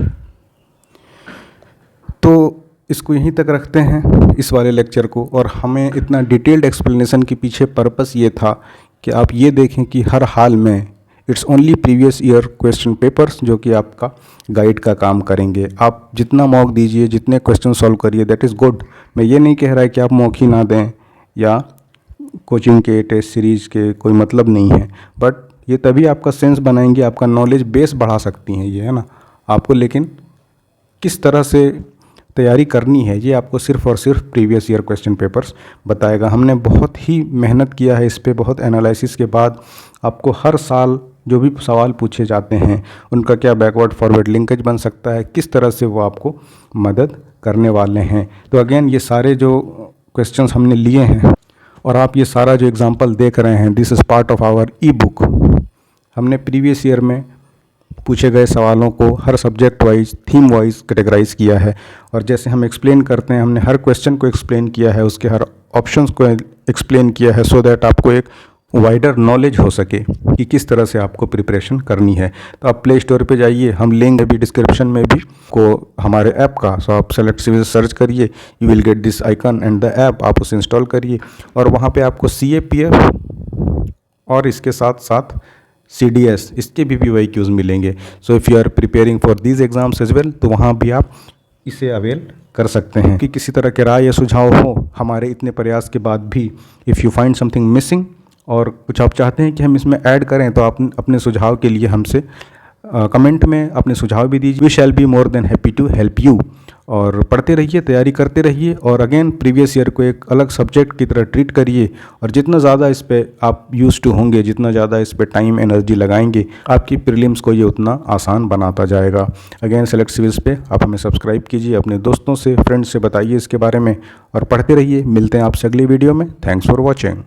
तो इसको यहीं तक रखते हैं इस वाले लेक्चर को, और हमें इतना डिटेल्ड एक्सप्लेनेशन के पीछे पर्पस ये था कि आप ये देखें कि हर हाल में it's only previous year question papers जो कि आपका गाइड का काम करेंगे। आप जितना मॉक दीजिए, जितने क्वेश्चन सॉल्व करिए, दैट इज़ गुड। मैं ये नहीं कह रहा है कि आप मॉक ही ना दें या कोचिंग के टेस्ट सीरीज़ के कोई मतलब नहीं है, बट ये तभी आपका सेंस बनाएंगे, आपका नॉलेज बेस बढ़ा सकती हैं ये, है ना। आपको लेकिन किस तरह से तैयारी करनी है ये आपको सिर्फ और सिर्फ प्रीवियस ईयर क्वेश्चन पेपर्स बताएगा। हमने बहुत ही मेहनत किया है इस पे, बहुत एनालिसिस के बाद आपको हर साल जो भी सवाल पूछे जाते हैं उनका क्या बैकवर्ड फॉरवर्ड लिंकेज बन सकता है, किस तरह से वो आपको मदद करने वाले हैं। तो अगेन ये सारे जो क्वेश्चंस हमने लिए हैं और आप ये सारा जो एग्जांपल देख रहे हैं, this is part of our e book. हमने प्रीवियस ईयर में पूछे गए सवालों को हर subject wise, theme wise categorise किया है, और जैसे हम एक्सप्लेन करते हैं हमने हर क्वेश्चन को एक्सप्लेन किया है, उसके हर ऑप्शंस को एक्सप्लेन किया है, सो दैट आपको एक वाइडर नॉलेज हो सके कि किस तरह से आपको प्रिपरेशन करनी है। तो आप प्ले स्टोर पे जाइए, हम लिंक अभी डिस्क्रिप्शन में भी को हमारे ऐप का, सो आप सेलेक्ट सिविल सर्च करिए, you will get this icon and the app, आप उसे इंस्टॉल करिए और वहाँ पे आपको CAPF और इसके साथ साथ CDS इसके भी VYQs मिलेंगे। So if you are preparing for these exams as well, तो वहाँ भी आप इसे अवेल कर सकते हैं। कि किसी तरह के राय या सुझाव हो हमारे इतने प्रयास के बाद भी, if you find something missing और कुछ आप चाहते हैं कि हम इसमें ऐड करें, तो आप अपने सुझाव के लिए हमसे कमेंट में अपने सुझाव भी दीजिए। We shall be more than happy to help you. और पढ़ते रहिए, तैयारी करते रहिए, और अगेन प्रीवियस ईयर को एक अलग सब्जेक्ट की तरह ट्रीट करिए, और जितना ज़्यादा इस पे आप यूज़ टू होंगे, जितना ज़्यादा इस पे टाइम एनर्जी लगाएंगे, आपकी प्रीलिम्स को ये उतना आसान बनाता जाएगा। अगेन सेलेक्ट सिविल्स पे आप हमें सब्सक्राइब कीजिए, अपने दोस्तों से, फ्रेंड्स से बताइए इसके बारे में, और पढ़ते रहिए। मिलते हैं आपसे अगली वीडियो में। Thanks for watching.